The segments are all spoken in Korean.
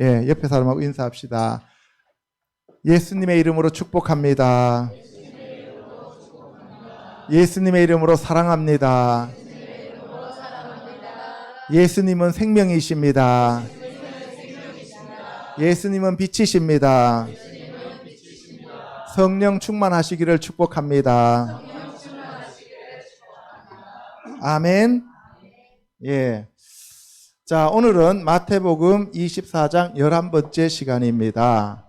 예, 옆에 사람하고 인사합시다. 예수님의 이름으로 축복합니다. 예수님의 이름으로 사랑합니다. 예수님은 생명이십니다. 예수님은 빛이십니다. 성령 충만하시기를 축복합니다. 아멘. 예. 자, 오늘은 마태복음 24장 11번째 시간입니다.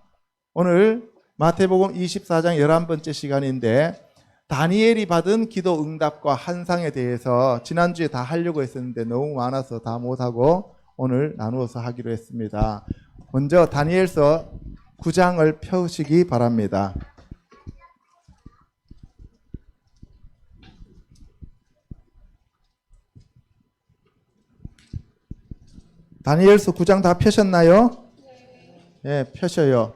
오늘 마태복음 24장 11번째 시간인데 다니엘이 받은 기도 응답과 환상에 대해서 지난주에 다 하려고 했었는데 너무 많아서 다 못하고 오늘 나누어서 하기로 했습니다. 먼저 다니엘서 9장을 펴시기 바랍니다. 다니엘서 9장 다 펴셨나요? 예, 펴셔요.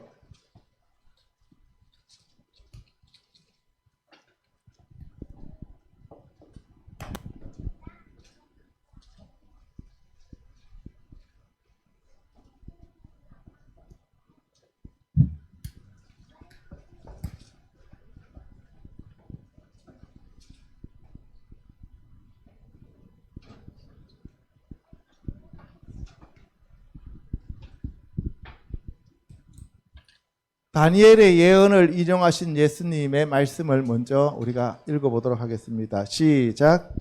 다니엘의 예언을 인용하신 예수님의 말씀을 먼저 우리가 읽어보도록 하겠습니다. 시작.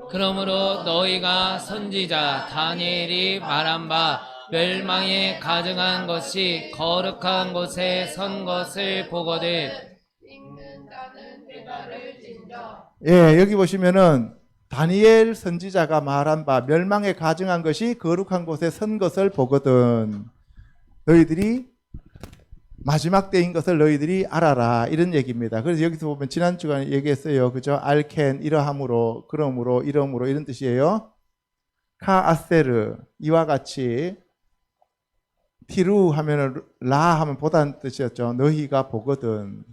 그러므로 너희가 선지자 다니엘이 말한 바 멸망에 가증한 것이 거룩한 곳에 선 것을 보거든. 예, 여기 보시면은 다니엘 선지자가 말한 바 멸망에 가증한 것이 거룩한 곳에 선 것을 보거든. 너희들이 마지막 때인 것을 너희들이 알아라, 이런 얘기입니다. 그래서 여기서 보면 지난 주간에 얘기했어요. 그죠? 알켄 이러함으로, 그러므로, 이러므로, 이런 뜻이에요. 카아세르 이와 같이, 티루 하면은 라 하면 보다는 뜻이었죠. 너희가 보거든.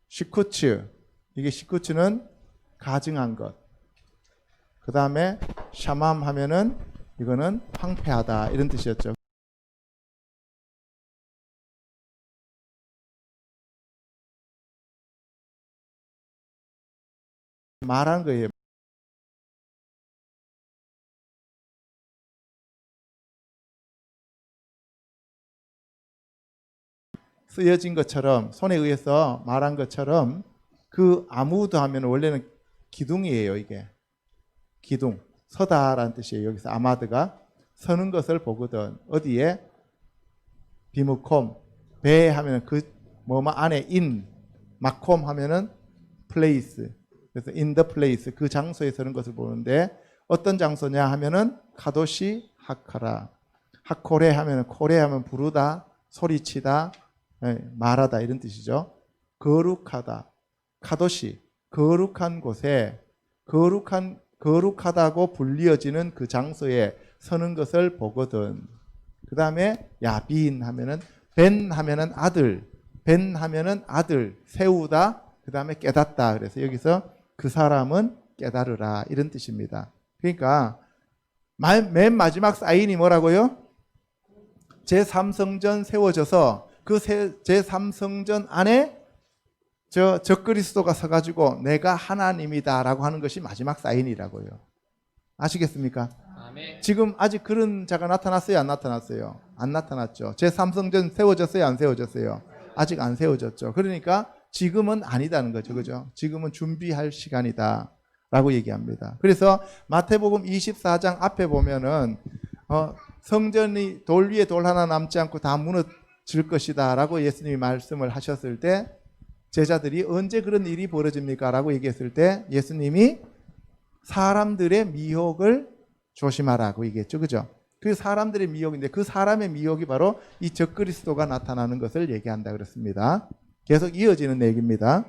시쿠츠, 이게 시쿠츠는 가증한 것. 그 다음에 샤맘 하면은 이거는 황폐하다, 이런 뜻이었죠. 말한 거예요. 쓰여진 것처럼, 손에 의해서 말한 것처럼, 그 아무드 하면 원래는 기둥이에요. 이게 기둥, 서다라는 뜻이에요. 여기서 아마드가 서는 것을 보거든. 어디에? 비무콤, 배 하면은 그 뭐뭐 안에 인, 마콤 하면은 플레이스. 그래서 in the place, 그 장소에 서는 것을 보는데 어떤 장소냐 하면은 카도시 하카라. 하코레 하면은, 코레 하면 부르다, 소리치다, 말하다, 이런 뜻이죠. 거룩하다. 카도시, 거룩한 곳에, 거룩하다고 불리어지는 그 장소에 서는 것을 보거든. 그 다음에 야빈 하면은, 벤 하면은 아들, 벤 하면은 아들, 세우다, 그 다음에 깨닫다. 그래서 여기서 그 사람은 깨달으라, 이런 뜻입니다. 그러니까 맨 마지막 사인이 뭐라고요? 제3성전 세워져서 그 제3성전 안에 적그리스도가 서가지고 내가 하나님이다 라고 하는 것이 마지막 사인이라고요. 아시겠습니까? 아멘. 지금 아직 그런 자가 나타났어요? 안 나타났어요? 안 나타났죠. 제3성전 세워졌어요? 안 세워졌어요? 아직 안 세워졌죠. 그러니까 지금은 아니다는 거죠. 그죠? 지금은 준비할 시간이다 라고 얘기합니다. 그래서 마태복음 24장 앞에 보면은 성전이 돌 위에 돌 하나 남지 않고 다 무너질 것이다 라고 예수님이 말씀을 하셨을 때 제자들이 언제 그런 일이 벌어집니까? 라고 얘기했을 때 예수님이 사람들의 미혹을 조심하라고 얘기했죠. 그죠? 그 사람들의 미혹인데 그 사람의 미혹이 바로 이 적그리스도가 나타나는 것을 얘기한다 그랬습니다. 계속 이어지는 얘기입니다.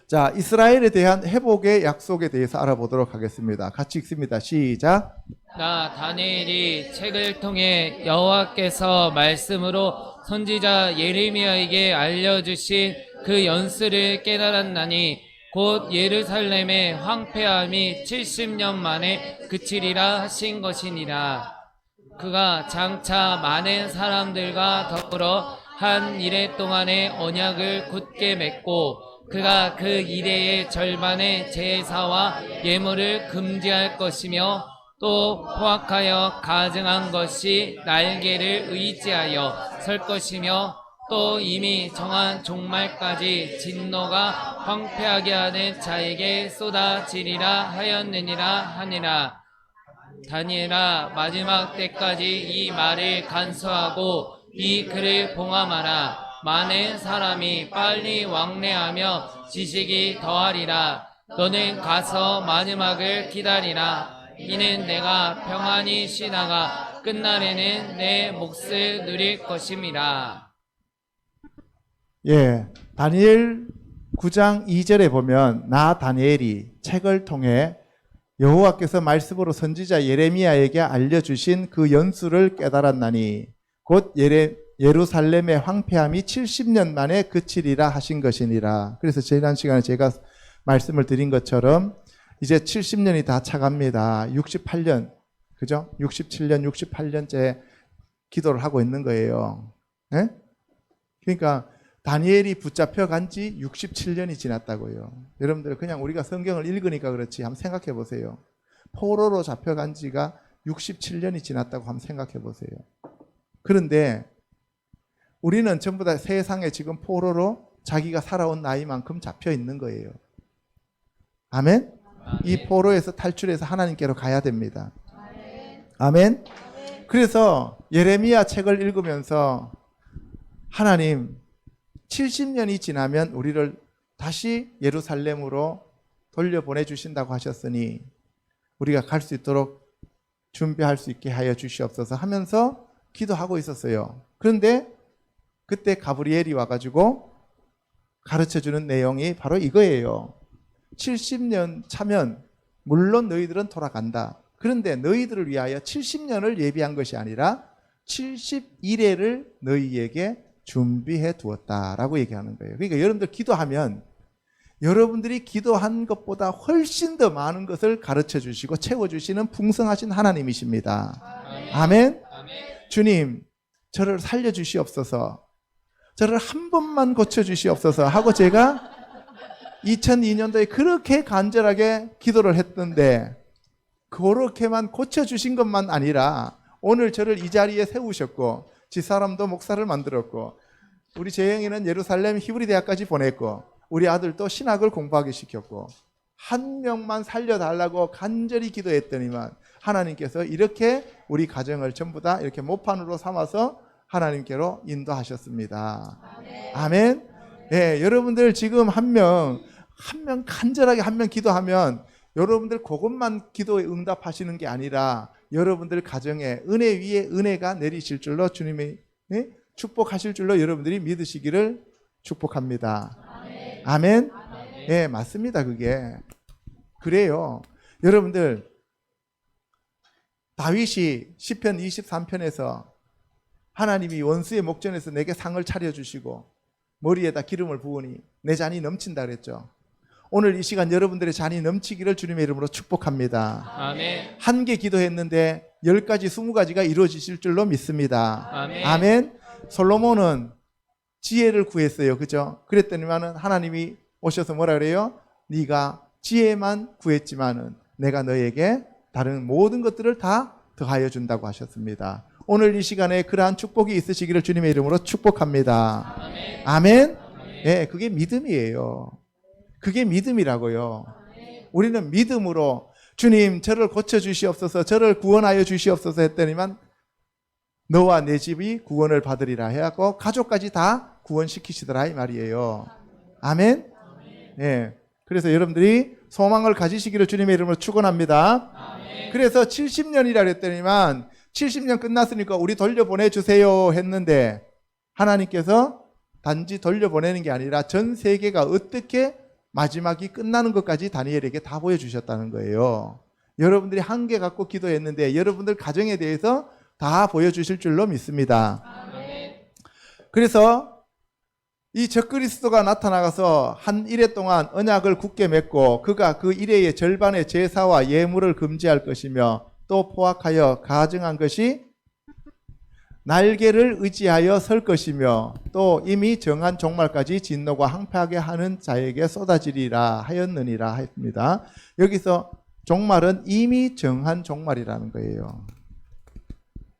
자, 이스라엘에 대한 회복의 약속에 대해서 알아보도록 하겠습니다. 같이 읽습니다. 시작. 나 다니엘이 책을 통해 여호와께서 말씀으로 선지자 예레미야에게 알려주신 그 연수를 깨달았나니 곧 예루살렘의 황폐함이 70년 만에 그치리라 하신 것이니라. 그가 장차 많은 사람들과 더불어 한 이래 동안의 언약을 굳게 맺고 그가 그 이래의 절반의 제사와 예물을 금지할 것이며 또 포악하여 가증한 것이 날개를 의지하여 설 것이며 또 이미 정한 종말까지 진노가 황폐하게 하는 자에게 쏟아지리라 하였느니라 하니라. 다니엘아, 마지막 때까지 이 말을 간수하고 이 글을 봉함하라. 많은 사람이 빨리 왕래하며 지식이 더하리라. 너는 가서 마지막을 기다리라. 이는 내가 평안히 쉬다가 끝날에는 내 몫을 누릴 것임이라. 예, 다니엘 9장 2절에 보면 나 다니엘이 책을 통해 여호와께서 말씀으로 선지자 예레미야에게 알려주신 그 연수를 깨달았나니 곧 예루살렘의 황폐함이 70년 만에 그치리라 하신 것이니라. 그래서 지난 시간에 제가 말씀을 드린 것처럼 이제 70년이 다 차갑니다. 68년, 그죠? 67년, 68년째 기도를 하고 있는 거예요. 네? 그러니까 다니엘이 붙잡혀 간 지 67년이 지났다고요. 여러분들 그냥 우리가 성경을 읽으니까 그렇지 한번 생각해 보세요. 포로로 잡혀간 지가 67년이 지났다고 한번 생각해 보세요. 그런데 우리는 전부 다 세상에 지금 포로로 자기가 살아온 나이만큼 잡혀 있는 거예요. 아멘? 이 포로에서 탈출해서 하나님께로 가야 됩니다. 아멘? 그래서 예레미야 책을 읽으면서 하나님 70년이 지나면 우리를 다시 예루살렘으로 돌려보내 주신다고 하셨으니 우리가 갈 수 있도록 준비할 수 있게 하여 주시옵소서 하면서 기도하고 있었어요. 그런데 그때 가브리엘이 와가지고 가르쳐주는 내용이 바로 이거예요. 70년 차면 물론 너희들은 돌아간다. 그런데 너희들을 위하여 70년을 예비한 것이 아니라 71회를 너희에게 준비해 두었다라고 얘기하는 거예요. 그러니까 여러분들 기도하면 여러분들이 기도한 것보다 훨씬 더 많은 것을 가르쳐 주시고 채워주시는 풍성하신 하나님이십니다. 아멘. 주님, 저를 살려주시옵소서. 저를 한 번만 고쳐주시옵소서 하고 제가 2002년도에 그렇게 간절하게 기도를 했던데 그렇게만 고쳐주신 것만 아니라 오늘 저를 이 자리에 세우셨고 집사람도 목사를 만들었고 우리 재영이는 예루살렘 히브리 대학까지 보냈고 우리 아들도 신학을 공부하게 시켰고 한 명만 살려달라고 간절히 기도했더니만 하나님께서 이렇게 우리 가정을 전부 다 이렇게 모판으로 삼아서 하나님께로 인도하셨습니다. 아멘. 예, 여러분들 지금 한 명 간절하게 한 명 기도하면 여러분들 그것만 기도에 응답하시는 게 아니라 여러분들 가정에 은혜 위에 은혜가 내리실 줄로 주님이 축복하실 줄로 여러분들이 믿으시기를 축복합니다. 아멘. 예, 맞습니다. 그게 그래요. 여러분들 다윗이 시편 23편에서 하나님이 원수의 목전에서 내게 상을 차려주시고 머리에다 기름을 부으니 내 잔이 넘친다 그랬죠. 오늘 이 시간 여러분들의 잔이 넘치기를 주님의 이름으로 축복합니다. 아멘. 한 개 기도했는데 10가지, 20가지가 이루어지실 줄로 믿습니다. 아멘. 아멘. 솔로몬은 지혜를 구했어요. 그죠? 그랬더니만은 하나님이 오셔서 뭐라 그래요? 네가 지혜만 구했지만은 내가 너에게 다른 모든 것들을 다 더하여 준다고 하셨습니다. 오늘 이 시간에 그러한 축복이 있으시기를 주님의 이름으로 축복합니다. 아멘. 아멘. 예, 그게 믿음이에요. 그게 믿음이라고요. 우리는 믿음으로 주님 저를 고쳐주시옵소서 저를 구원하여 주시옵소서 했더니만 너와 내 집이 구원을 받으리라 해갖고 가족까지 다 구원시키시더라 이 말이에요. 아멘. 예. 그래서 여러분들이 소망을 가지시기를 주님의 이름으로 축원합니다. 아멘. 그래서 70년이라 그랬더니만 70년 끝났으니까 우리 돌려보내주세요 했는데 하나님께서 단지 돌려보내는 게 아니라 전 세계가 어떻게 마지막이 끝나는 것까지 다니엘에게 다 보여주셨다는 거예요. 여러분들이 한계 갖고 기도했는데 여러분들 가정에 대해서 다 보여주실 줄로 믿습니다. 아멘. 그래서 이 적그리스도가 나타나서 한 일해 동안 언약을 굳게 맺고 그가 그 일해의 절반의 제사와 예물을 금지할 것이며 또 포악하여 가증한 것이 날개를 의지하여 설 것이며 또 이미 정한 종말까지 진노가 항폐하게 하는 자에게 쏟아지리라 하였느니라 했습니다. 여기서 종말은 이미 정한 종말이라는 거예요.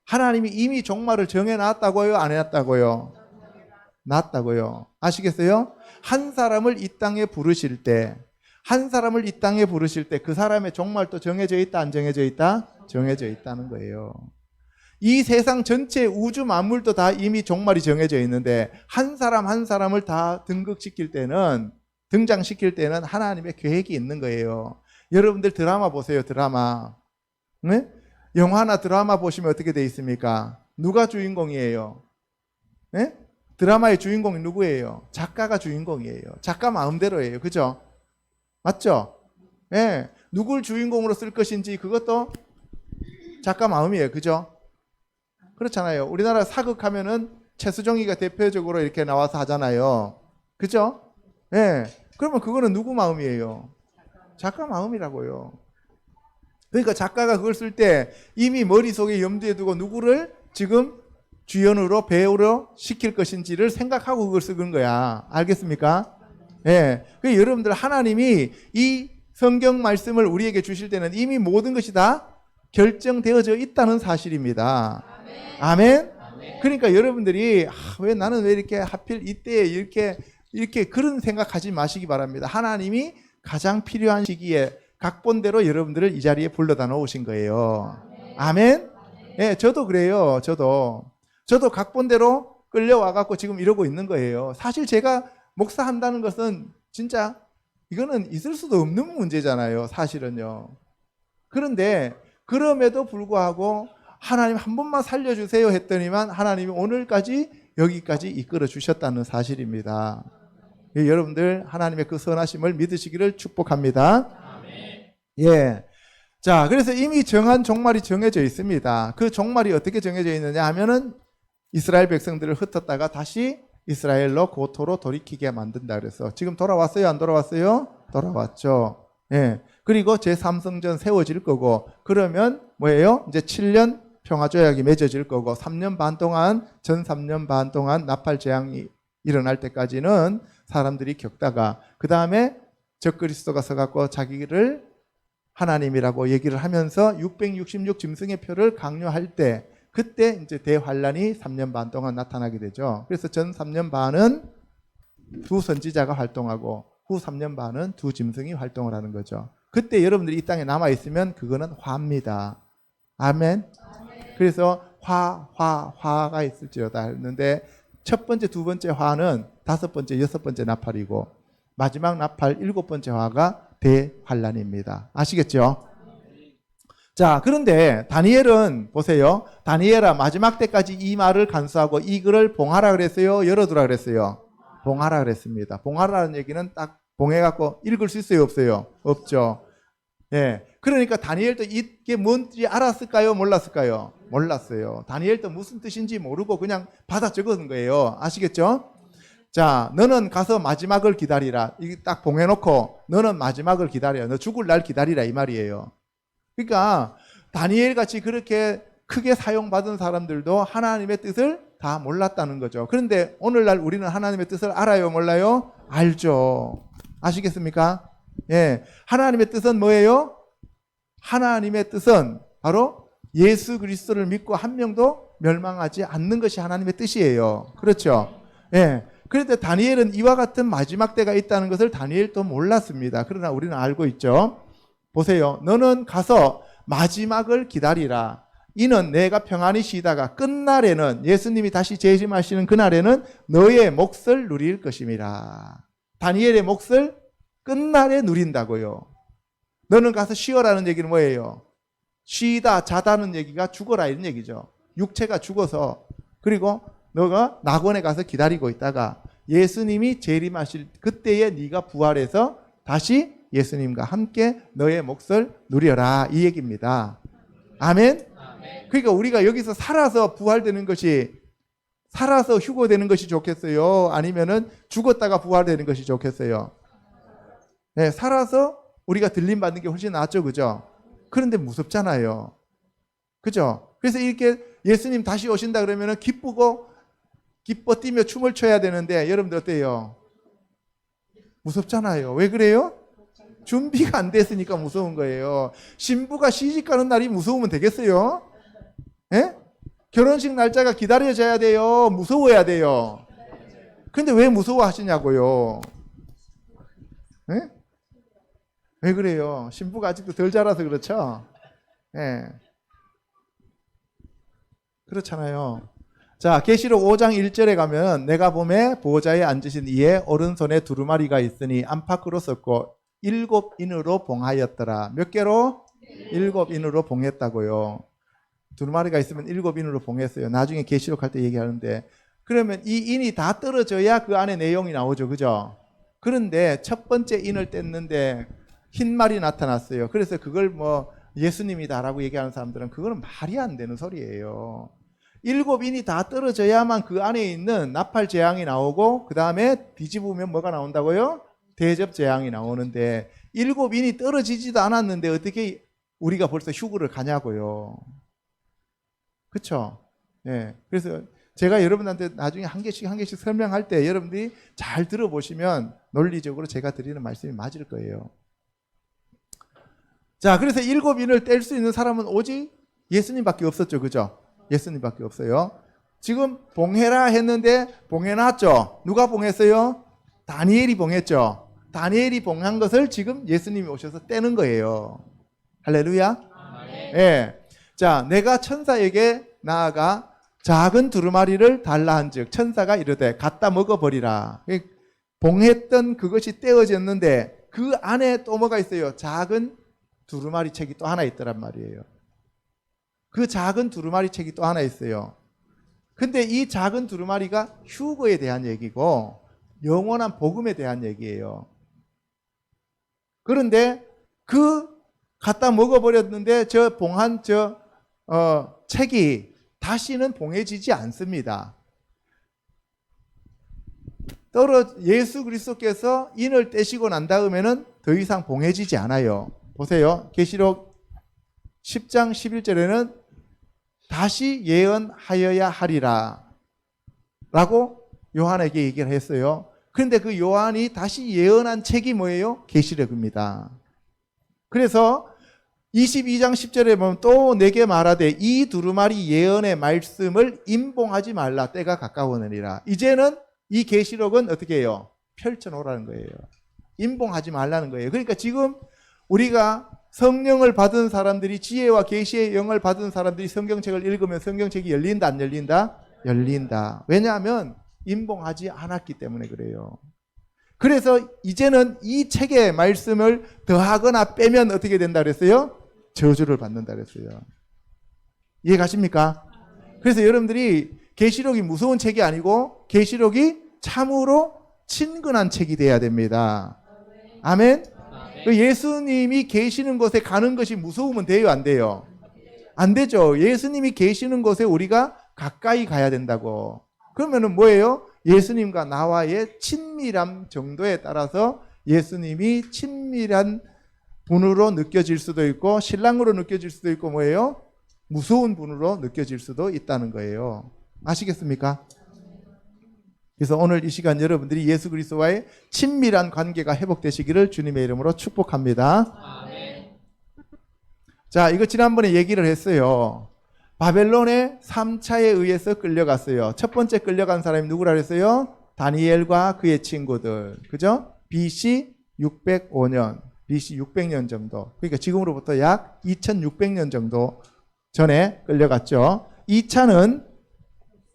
하나님이 이미 종말을 정해놨다고요? 안 해놨다고요? 놨다고요. 아시겠어요? 한 사람을 이 땅에 부르실 때, 한 사람을 이 땅에 부르실 때 그 사람의 종말도 정해져 있다, 안 정해져 있다? 정해져 있다는 거예요. 이 세상 전체 우주 만물도 다 이미 종말이 정해져 있는데 한 사람 한 사람을 다 등극시킬 때는, 등장시킬 때는 하나님의 계획이 있는 거예요. 여러분들 드라마 보세요. 드라마. 네? 영화나 드라마 보시면 어떻게 돼 있습니까? 누가 주인공이에요? 네? 드라마의 주인공이 누구예요? 작가가 주인공이에요. 작가 마음대로예요. 그죠? 맞죠? 네. 누굴 주인공으로 쓸 것인지 그것도 작가 마음이에요. 그죠? 그렇잖아요. 우리나라 사극하면은 최수종이가 대표적으로 이렇게 나와서 하잖아요. 그죠? 예. 네. 그러면 그거는 누구 마음이에요? 작가 마음이라고요. 그러니까 작가가 그걸 쓸 때 이미 머릿속에 염두에 두고 누구를 지금 주연으로 배우로 시킬 것인지를 생각하고 그걸 쓰는 거야. 알겠습니까? 예. 네. 그러니까 여러분들 하나님이 이 성경 말씀을 우리에게 주실 때는 이미 모든 것이 다 결정되어져 있다는 사실입니다. 아멘. 그러니까 여러분들이 왜 나는 왜 이렇게 하필 이때에 이렇게 그런 생각하지 마시기 바랍니다. 하나님이 가장 필요한 시기에 각본대로 여러분들을 이 자리에 불러다 놓으신 거예요. 아멘. 예, 저도 그래요. 저도 각본대로 끌려와 갖고 지금 이러고 있는 거예요. 사실 제가 목사한다는 것은 진짜 이거는 있을 수도 없는 문제잖아요. 사실은요. 그런데 그럼에도 불구하고 하나님 한 번만 살려주세요 했더니만 하나님이 오늘까지 여기까지 이끌어 주셨다는 사실입니다. 여러분들 하나님의 그 선하심을 믿으시기를 축복합니다. 예. 자, 그래서 이미 정한 종말이 정해져 있습니다. 그 종말이 어떻게 정해져 있느냐 하면은 이스라엘 백성들을 흩었다가 다시 이스라엘로 고토로 돌이키게 만든다 그래서 지금 돌아왔어요? 안 돌아왔어요? 돌아왔죠. 예. 그리고 제3성전 세워질 거고 그러면 뭐예요? 이제 7년 평화조약이 맺어질 거고 3년 반 동안 전 3년 반 동안 나팔 재앙이 일어날 때까지는 사람들이 겪다가 그 다음에 적그리스도가 서갖고 자기를 하나님이라고 얘기를 하면서 666 짐승의 표를 강요할 때 그때 이제 대환란이 3년 반 동안 나타나게 되죠. 그래서 전 3년 반은 두 선지자가 활동하고 후 3년 반은 두 짐승이 활동을 하는 거죠. 그때 여러분들이 이 땅에 남아있으면 그거는 화입니다. 아멘. 그래서 화가 있을지어다 했는데 첫 번째, 두 번째 화는 다섯 번째, 여섯 번째 나팔이고 마지막 나팔 일곱 번째 화가 대환란입니다. 아시겠죠? 자, 그런데 다니엘은 보세요. 다니엘아 마지막 때까지 이 말을 간수하고 이 글을 봉하라 그랬어요? 열어두라 그랬어요? 봉하라 그랬습니다. 봉하라는 얘기는 딱 봉해갖고 읽을 수 있어요? 없어요? 없죠. 예. 그러니까 다니엘도 이게 뭔지 알았을까요? 몰랐을까요? 몰랐어요. 다니엘도 무슨 뜻인지 모르고 그냥 받아 적은 거예요. 아시겠죠? 자, 너는 가서 마지막을 기다리라. 이게 딱 봉해놓고 너는 마지막을 기다려. 너 죽을 날 기다리라 이 말이에요. 그러니까 다니엘 같이 그렇게 크게 사용받은 사람들도 하나님의 뜻을 다 몰랐다는 거죠. 그런데 오늘날 우리는 하나님의 뜻을 알아요? 몰라요? 알죠. 아시겠습니까? 예. 하나님의 뜻은 뭐예요? 하나님의 뜻은 바로 예수 그리스도를 믿고 한 명도 멸망하지 않는 것이 하나님의 뜻이에요. 그렇죠? 예. 그런데 다니엘은 이와 같은 마지막 때가 있다는 것을 다니엘도 몰랐습니다. 그러나 우리는 알고 있죠. 보세요. 너는 가서 마지막을 기다리라. 이는 내가 평안히 쉬다가 끝날에는 예수님이 다시 재림하시는 그날에는 너의 몫을 누릴 것임이라. 다니엘의 몫을 끝날에 누린다고요. 너는 가서 쉬어라는 얘기는 뭐예요? 쉬다, 자다는 얘기가 죽어라 이런 얘기죠. 육체가 죽어서 그리고 너가 낙원에 가서 기다리고 있다가 예수님이 재림하실 그때에 네가 부활해서 다시 예수님과 함께 너의 몫을 누려라 이 얘기입니다. 아멘? 그러니까 우리가 여기서 살아서 부활되는 것이 살아서 휴거되는 것이 좋겠어요? 아니면은 죽었다가 부활되는 것이 좋겠어요? 네, 살아서 우리가 들림 받는 게 훨씬 낫죠. 그죠? 그런데 무섭잖아요. 그죠? 그래서 이렇게 예수님 다시 오신다 그러면은 기뻐 뛰며 춤을 춰야 되는데 여러분들 어때요? 무섭잖아요. 왜 그래요? 준비가 안 됐으니까 무서운 거예요. 신부가 시집 가는 날이 무서우면 되겠어요? 예? 결혼식 날짜가 기다려져야 돼요? 무서워야 돼요? 근데 왜 무서워하시냐고요? 예? 왜 그래요? 신부가 아직도 덜 자라서 그렇죠? 예. 그렇잖아요. 자, 계시록 5장 1절에 가면 내가 보매 보호자에 앉으신 이에 오른손에 두루마리가 있으니 안팎으로 섰고 7인으로 봉하였더라. 몇 개로? 7인으로 봉했다고요. 두루마리가 있으면 7인으로 봉했어요. 나중에 계시록 할 때 얘기하는데 그러면 이 인이 다 떨어져야 그 안에 내용이 나오죠. 그죠? 그런데 첫 번째 인을 뗐는데 흰 말이 나타났어요. 그래서 그걸 뭐 예수님이다라고 얘기하는 사람들은 그거는 말이 안 되는 소리예요. 7인이 다 떨어져야만 그 안에 있는 나팔 재앙이 나오고 그 다음에 뒤집으면 뭐가 나온다고요? 대접 재앙이 나오는데 7인이 떨어지지도 않았는데 어떻게 우리가 벌써 휴거를 가냐고요. 그렇죠? 예. 그래서 제가 여러분한테 나중에 한 개씩 설명할 때 여러분들이 잘 들어보시면 논리적으로 제가 드리는 말씀이 맞을 거예요. 자, 그래서 7인을 뗄 수 있는 사람은 오직 예수님밖에 없었죠. 그죠? 예수님밖에 없어요. 지금 봉해라 했는데 봉해놨죠. 누가 봉했어요? 다니엘이 봉했죠. 다니엘이 봉한 것을 지금 예수님이 오셔서 떼는 거예요. 할렐루야. 예. 자, 내가 천사에게 나아가 작은 두루마리를 달라 한즉 천사가 이르되 갖다 먹어버리라. 봉했던 그것이 떼어졌는데 그 안에 또 뭐가 있어요? 작은 두루마리 책이 또 하나 있더란 말이에요. 그 작은 두루마리 책이 또 하나 있어요. 근데 이 작은 두루마리가 휴거에 대한 얘기고 영원한 복음에 대한 얘기예요. 그런데 그 갖다 먹어버렸는데 저 봉한 책이 다시는 봉해지지 않습니다. 예수 그리스도께서 인을 떼시고 난 다음에는 더 이상 봉해지지 않아요. 보세요. 계시록 10장 11절에는 다시 예언하여야 하리라 라고 요한에게 얘기를 했어요. 그런데 그 요한이 다시 예언한 책이 뭐예요? 계시록입니다. 그래서 22장 10절에 보면 또 내게 말하되 이 두루마리 예언의 말씀을 임봉하지 말라 때가 가까우느니라. 이제는 이 계시록은 어떻게 해요? 펼쳐놓으라는 거예요. 임봉하지 말라는 거예요. 그러니까 지금 우리가 성령을 받은 사람들이 지혜와 계시의 영을 받은 사람들이 성경책을 읽으면 성경책이 열린다 안 열린다? 열린다. 왜냐하면 임봉하지 않았기 때문에 그래요. 그래서 이제는 이 책의 말씀을 더하거나 빼면 어떻게 된다 그랬어요? 저주를 받는다 그랬어요. 이해 가십니까? 그래서 여러분들이 계시록이 무서운 책이 아니고 계시록이 참으로 친근한 책이 돼야 됩니다. 아멘. 예수님이 계시는 곳에 가는 것이 무서우면 돼요, 안 돼요? 안 되죠. 예수님이 계시는 곳에 우리가 가까이 가야 된다고. 그러면은 뭐예요? 예수님과 나와의 친밀함 정도에 따라서 예수님이 친밀한 분으로 느껴질 수도 있고 신랑으로 느껴질 수도 있고 뭐예요? 무서운 분으로 느껴질 수도 있다는 거예요. 아시겠습니까? 그래서 오늘 이 시간 여러분들이 예수 그리스도와의 친밀한 관계가 회복되시기를 주님의 이름으로 축복합니다. 아멘. 자, 이거 지난번에 얘기를 했어요. 바벨론의 3차에 의해서 끌려갔어요. 첫 번째 끌려간 사람이 누구라 그랬어요? 다니엘과 그의 친구들. 그죠? BC 605년, BC 600년 정도. 그러니까 지금으로부터 약 2600년 정도 전에 끌려갔죠. 2차는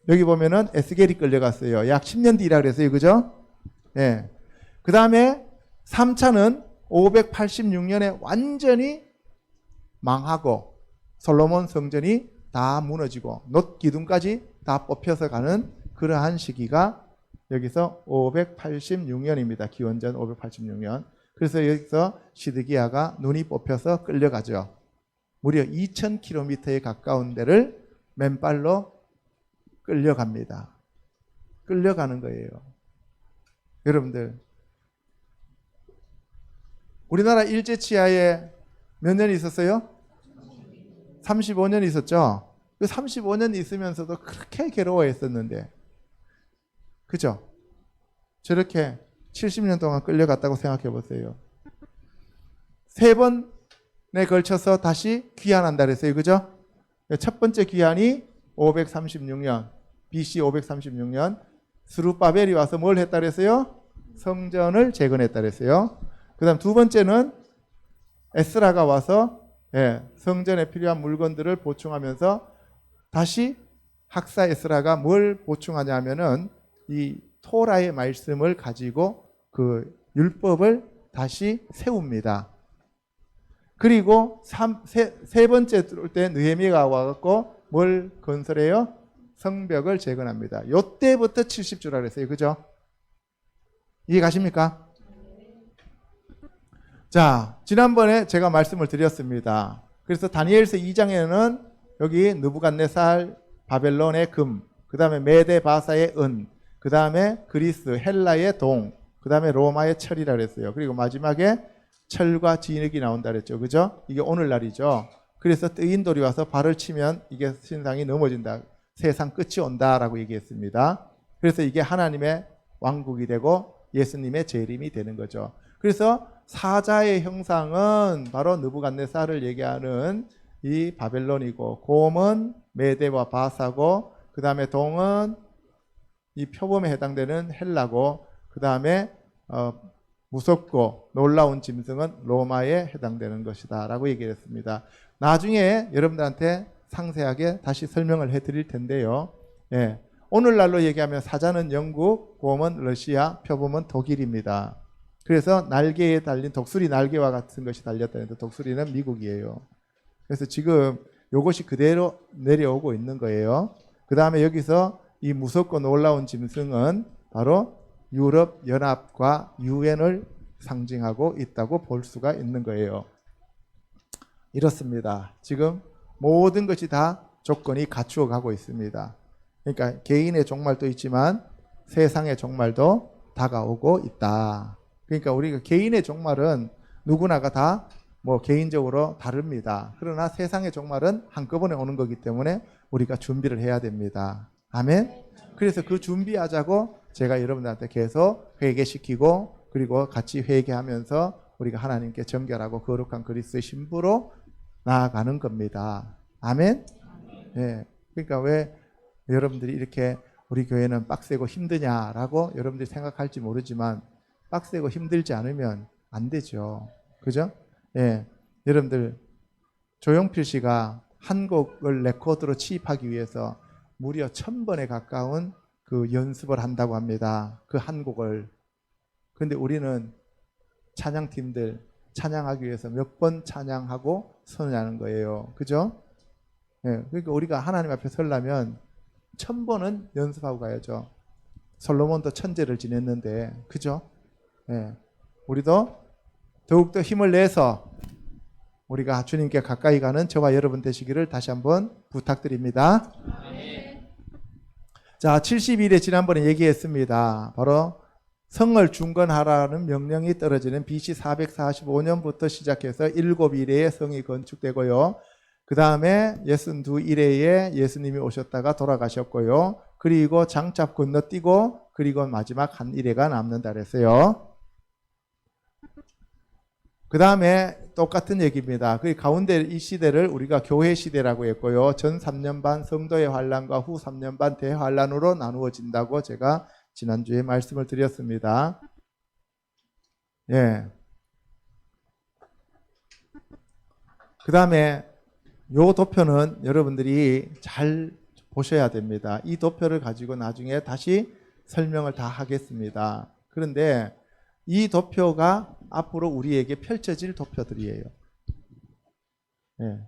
여기 보면은 에스겔이 끌려갔어요. 약 10년 뒤라 그랬어요. 그죠? 예. 그 다음에 3차는 586년에 완전히 망하고 솔로몬 성전이 다 무너지고 놋 기둥까지 다 뽑혀서 가는 그러한 시기가 여기서 586년입니다. 기원전 586년. 그래서 여기서 시드기야가 눈이 뽑혀서 끌려가죠. 무려 2000km에 가까운 데를 맨발로 끌려갑니다. 끌려가는 거예요. 여러분들, 우리나라 일제치하에 몇 년 있었어요? 35년 있었죠. 그 35년 있으면서도 그렇게 괴로워했었는데, 그죠? 저렇게 70년 동안 끌려갔다고 생각해 보세요. 3번에 걸쳐서 다시 귀환한다 그랬어요. 그죠? 첫 번째 귀환이 536년, BC 536년, 스룹바벨이 와서 뭘 했다 그랬어요? 성전을 재건했다 그랬어요. 그 다음 두 번째는 에스라가 와서 성전에 필요한 물건들을 보충하면서 다시 학사 에스라가 뭘 보충하냐 하면은 이 토라의 말씀을 가지고 그 율법을 다시 세웁니다. 그리고 세 번째 들어올 때 느헤미야가 와갖고 뭘 건설해요? 성벽을 재건합니다. 요때부터 70주라 그랬어요. 그죠? 이해 가십니까? 자, 지난번에 제가 말씀을 드렸습니다. 그래서 다니엘서 2장에는 여기 느부갓네살 바벨론의 금, 그 다음에 메데 바사의 은, 그 다음에 그리스 헬라의 동, 그 다음에 로마의 철이라 그랬어요. 그리고 마지막에 철과 진흙이 나온다 그랬죠. 그죠? 이게 오늘날이죠. 그래서 뜨인 돌이 와서 발을 치면 이게 신상이 넘어진다. 세상 끝이 온다라고 얘기했습니다. 그래서 이게 하나님의 왕국이 되고 예수님의 재림이 되는 거죠. 그래서 사자의 형상은 바로 느부갓네살을 얘기하는 이 바벨론이고, 곰은 메데와 바사고, 그 다음에 동은 이 표범에 해당되는 헬라고, 그 다음에 무섭고 놀라운 짐승은 로마에 해당되는 것이다 라고 얘기를 했습니다. 나중에 여러분들한테 상세하게 다시 설명을 해드릴 텐데요. 예. 오늘날로 얘기하면 사자는 영국, 곰은 러시아, 표범은 독일입니다. 그래서 날개에 달린 독수리 날개와 같은 것이 달렸다는데 독수리는 미국이에요. 그래서 지금 이것이 그대로 내려오고 있는 거예요. 그 다음에 여기서 이 무섭고 놀라운 짐승은 바로 유럽 연합과 유엔을 상징하고 있다고 볼 수가 있는 거예요. 이렇습니다. 지금 모든 것이 다 조건이 갖추어 가고 있습니다. 그러니까 개인의 종말도 있지만 세상의 종말도 다가오고 있다. 그러니까 우리가 개인의 종말은 누구나가 다 뭐 개인적으로 다릅니다. 그러나 세상의 종말은 한꺼번에 오는 거기 때문에 우리가 준비를 해야 됩니다. 아멘. 그래서 그 준비하자고 제가 여러분들한테 계속 회개시키고, 그리고 같이 회개하면서 우리가 하나님께 정결하고 거룩한 그리스도의 신부로 나아가는 겁니다. 아멘. 네. 그러니까 왜 여러분들이 이렇게 우리 교회는 빡세고 힘드냐라고 여러분들이 생각할지 모르지만, 빡세고 힘들지 않으면 안 되죠. 그죠? 예. 여러분들, 조용필 씨가 한 곡을 레코드로 취입하기 위해서 무려 1000번에 가까운 그 연습을 한다고 합니다. 그 한 곡을. 근데 우리는 찬양팀들 찬양하기 위해서 몇 번 찬양하고 선언하는 거예요. 그죠? 예. 그러니까 우리가 하나님 앞에 서려면 1000번은 연습하고 가야죠. 솔로몬도 천재를 지냈는데, 그죠? 예. 우리도 더욱더 힘을 내서 우리가 주님께 가까이 가는 저와 여러분 되시기를 다시 한번 부탁드립니다. 자, 70일에 지난번에 얘기했습니다. 바로 성을 중건하라는 명령이 떨어지는 BC 445년부터 시작해서 7일에 성이 건축되고요. 그 다음에 62일에 예수님이 오셨다가 돌아가셨고요. 그리고 장차 건너뛰고, 그리고 마지막 한 일회가 남는다 그랬어요. 그 다음에 똑같은 얘기입니다. 그 가운데 이 시대를 우리가 교회 시대라고 했고요. 전 3년 반 성도의 환란과 후 3년 반 대환란으로 나누어진다고 제가 지난주에 말씀을 드렸습니다. 예. 그 다음에 요 도표는 여러분들이 잘 보셔야 됩니다. 이 도표를 가지고 나중에 다시 설명을 다 하겠습니다. 그런데 이 도표가 앞으로 우리에게 펼쳐질 도표들이에요. 네.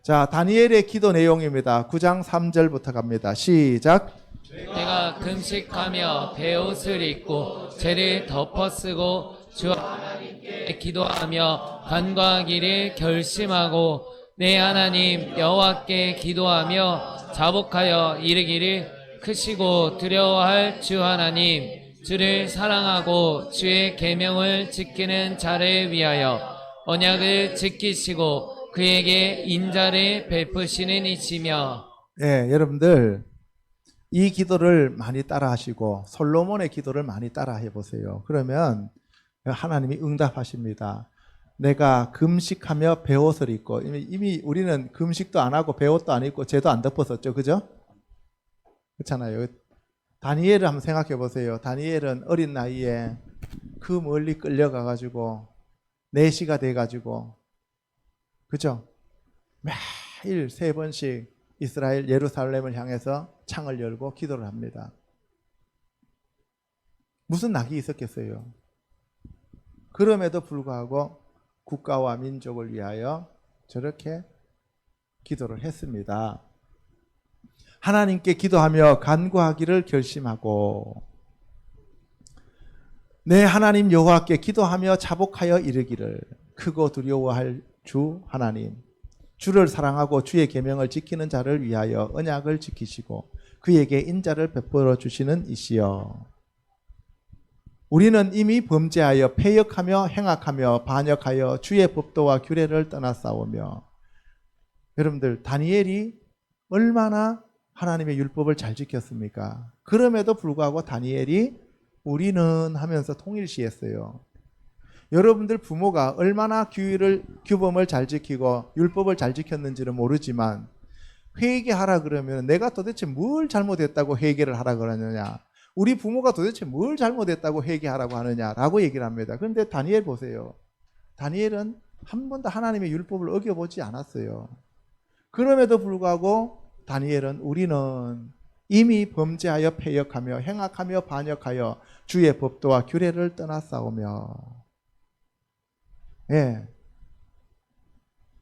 자, 다니엘의 기도 내용입니다. 9장 3절부터 갑니다. 시작. 내가 금식하며 베옷을 입고 죄를 덮어쓰고 주 하나님께 기도하며 간과하기를 결심하고 내 하나님 여호와께 기도하며 자복하여 이르기를 크시고 두려워할 주 하나님, 주를 사랑하고 주의 계명을 지키는 자를 위하여 언약을 지키시고 그에게 인자를 베푸시는 이시며. 예, 여러분들 이 기도를 많이 따라 하시고 솔로몬의 기도를 많이 따라 해 보세요. 그러면 하나님이 응답하십니다. 내가 금식하며 베옷을 입고, 이미 우리는 금식도 안 하고 베옷도 안 입고 죄도 안 덮었었죠. 그죠? 그렇잖아요. 다니엘을 한번 생각해 보세요. 다니엘은 어린 나이에 그 멀리 끌려가가지고 4시가 돼가지고, 그죠? 매일 3번씩 이스라엘 예루살렘을 향해서 창을 열고 기도를 합니다. 무슨 낙이 있었겠어요? 그럼에도 불구하고 국가와 민족을 위하여 저렇게 기도를 했습니다. 하나님께 기도하며 간구하기를 결심하고, 내 하나님 여호와께 기도하며 자복하여 이르기를, 크고 두려워할 주 하나님, 주를 사랑하고 주의 계명을 지키는 자를 위하여 언약을 지키시고 그에게 인자를 베풀어 주시는 이시여. 우리는 이미 범죄하여 패역하며 행악하며 반역하여 주의 법도와 규례를 떠나싸우며. 여러분들, 다니엘이 얼마나 하나님의 율법을 잘 지켰습니까? 그럼에도 불구하고 다니엘이 우리는 하면서 통일시했어요. 여러분들 부모가 얼마나 규범을 잘 지키고 율법을 잘 지켰는지는 모르지만 회개하라 그러면 내가 도대체 뭘 잘못했다고 회개를 하라 그러느냐, 우리 부모가 도대체 뭘 잘못했다고 회개하라고 하느냐라고 얘기를 합니다. 그런데 다니엘 보세요. 다니엘은 한 번도 하나님의 율법을 어겨보지 않았어요. 그럼에도 불구하고 다니엘은 우리는 이미 범죄하여 패역하며 행악하며 반역하여 주의 법도와 규례를 떠나싸우며. 예.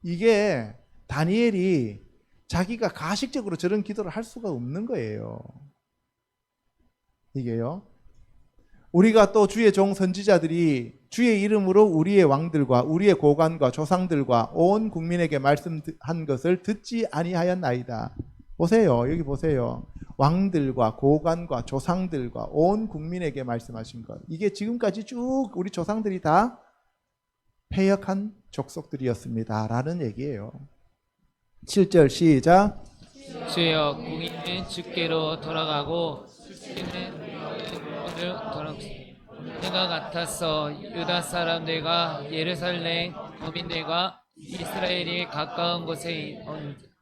이게 다니엘이 자기가 가식적으로 저런 기도를 할 수가 없는 거예요. 이게요. 우리가 또 주의 종 선지자들이 주의 이름으로 우리의 왕들과 우리의 고관과 조상들과 온 국민에게 말씀한 것을 듣지 아니하였나이다. 보세요. 여기 보세요. 왕들과 고관과 조상들과 온 국민에게 말씀하신 것. 이게 지금까지 쭉 우리 조상들이 다 패역한 족속들이었습니다 라는 얘기예요. 7절 시작. 주여, 공의는 주께로 돌아가고 수치는 돌아가고 내가 같아서 유다 사람들과 예루살렘 거민들과 이스라엘이 가까운 곳에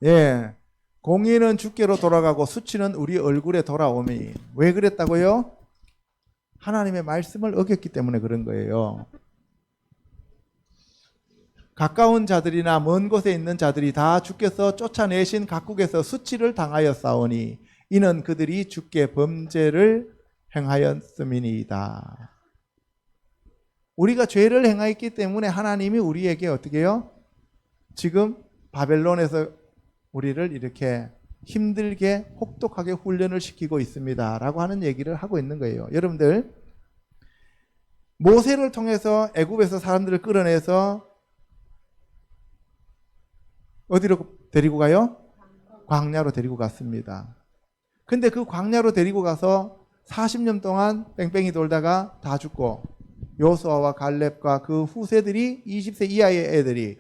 예, 공의는 주께로 돌아가고 수치는 우리 얼굴에 돌아오니. 왜 그랬다고요? 하나님의 말씀을 어겼기 때문에 그런 거예요. 가까운 자들이나 먼 곳에 있는 자들이 다 주께서 쫓아내신 각국에서 수치를 당하여 싸우니 이는 그들이 주께 범죄를 행하였음이니이다. 우리가 죄를 행하였기 때문에 하나님이 우리에게 어떻게 해요? 지금 바벨론에서 우리를 이렇게 힘들게 혹독하게 훈련을 시키고 있습니다 라고 하는 얘기를 하고 있는 거예요. 여러분들, 모세를 통해서 애굽에서 사람들을 끌어내서 어디로 데리고 가요? 광야로 데리고 갔습니다. 근데 그 광야로 데리고 가서 40년 동안 뺑뺑이 돌다가 다 죽고 여호수아와 갈렙과 그 후세들이 20세 이하의 애들이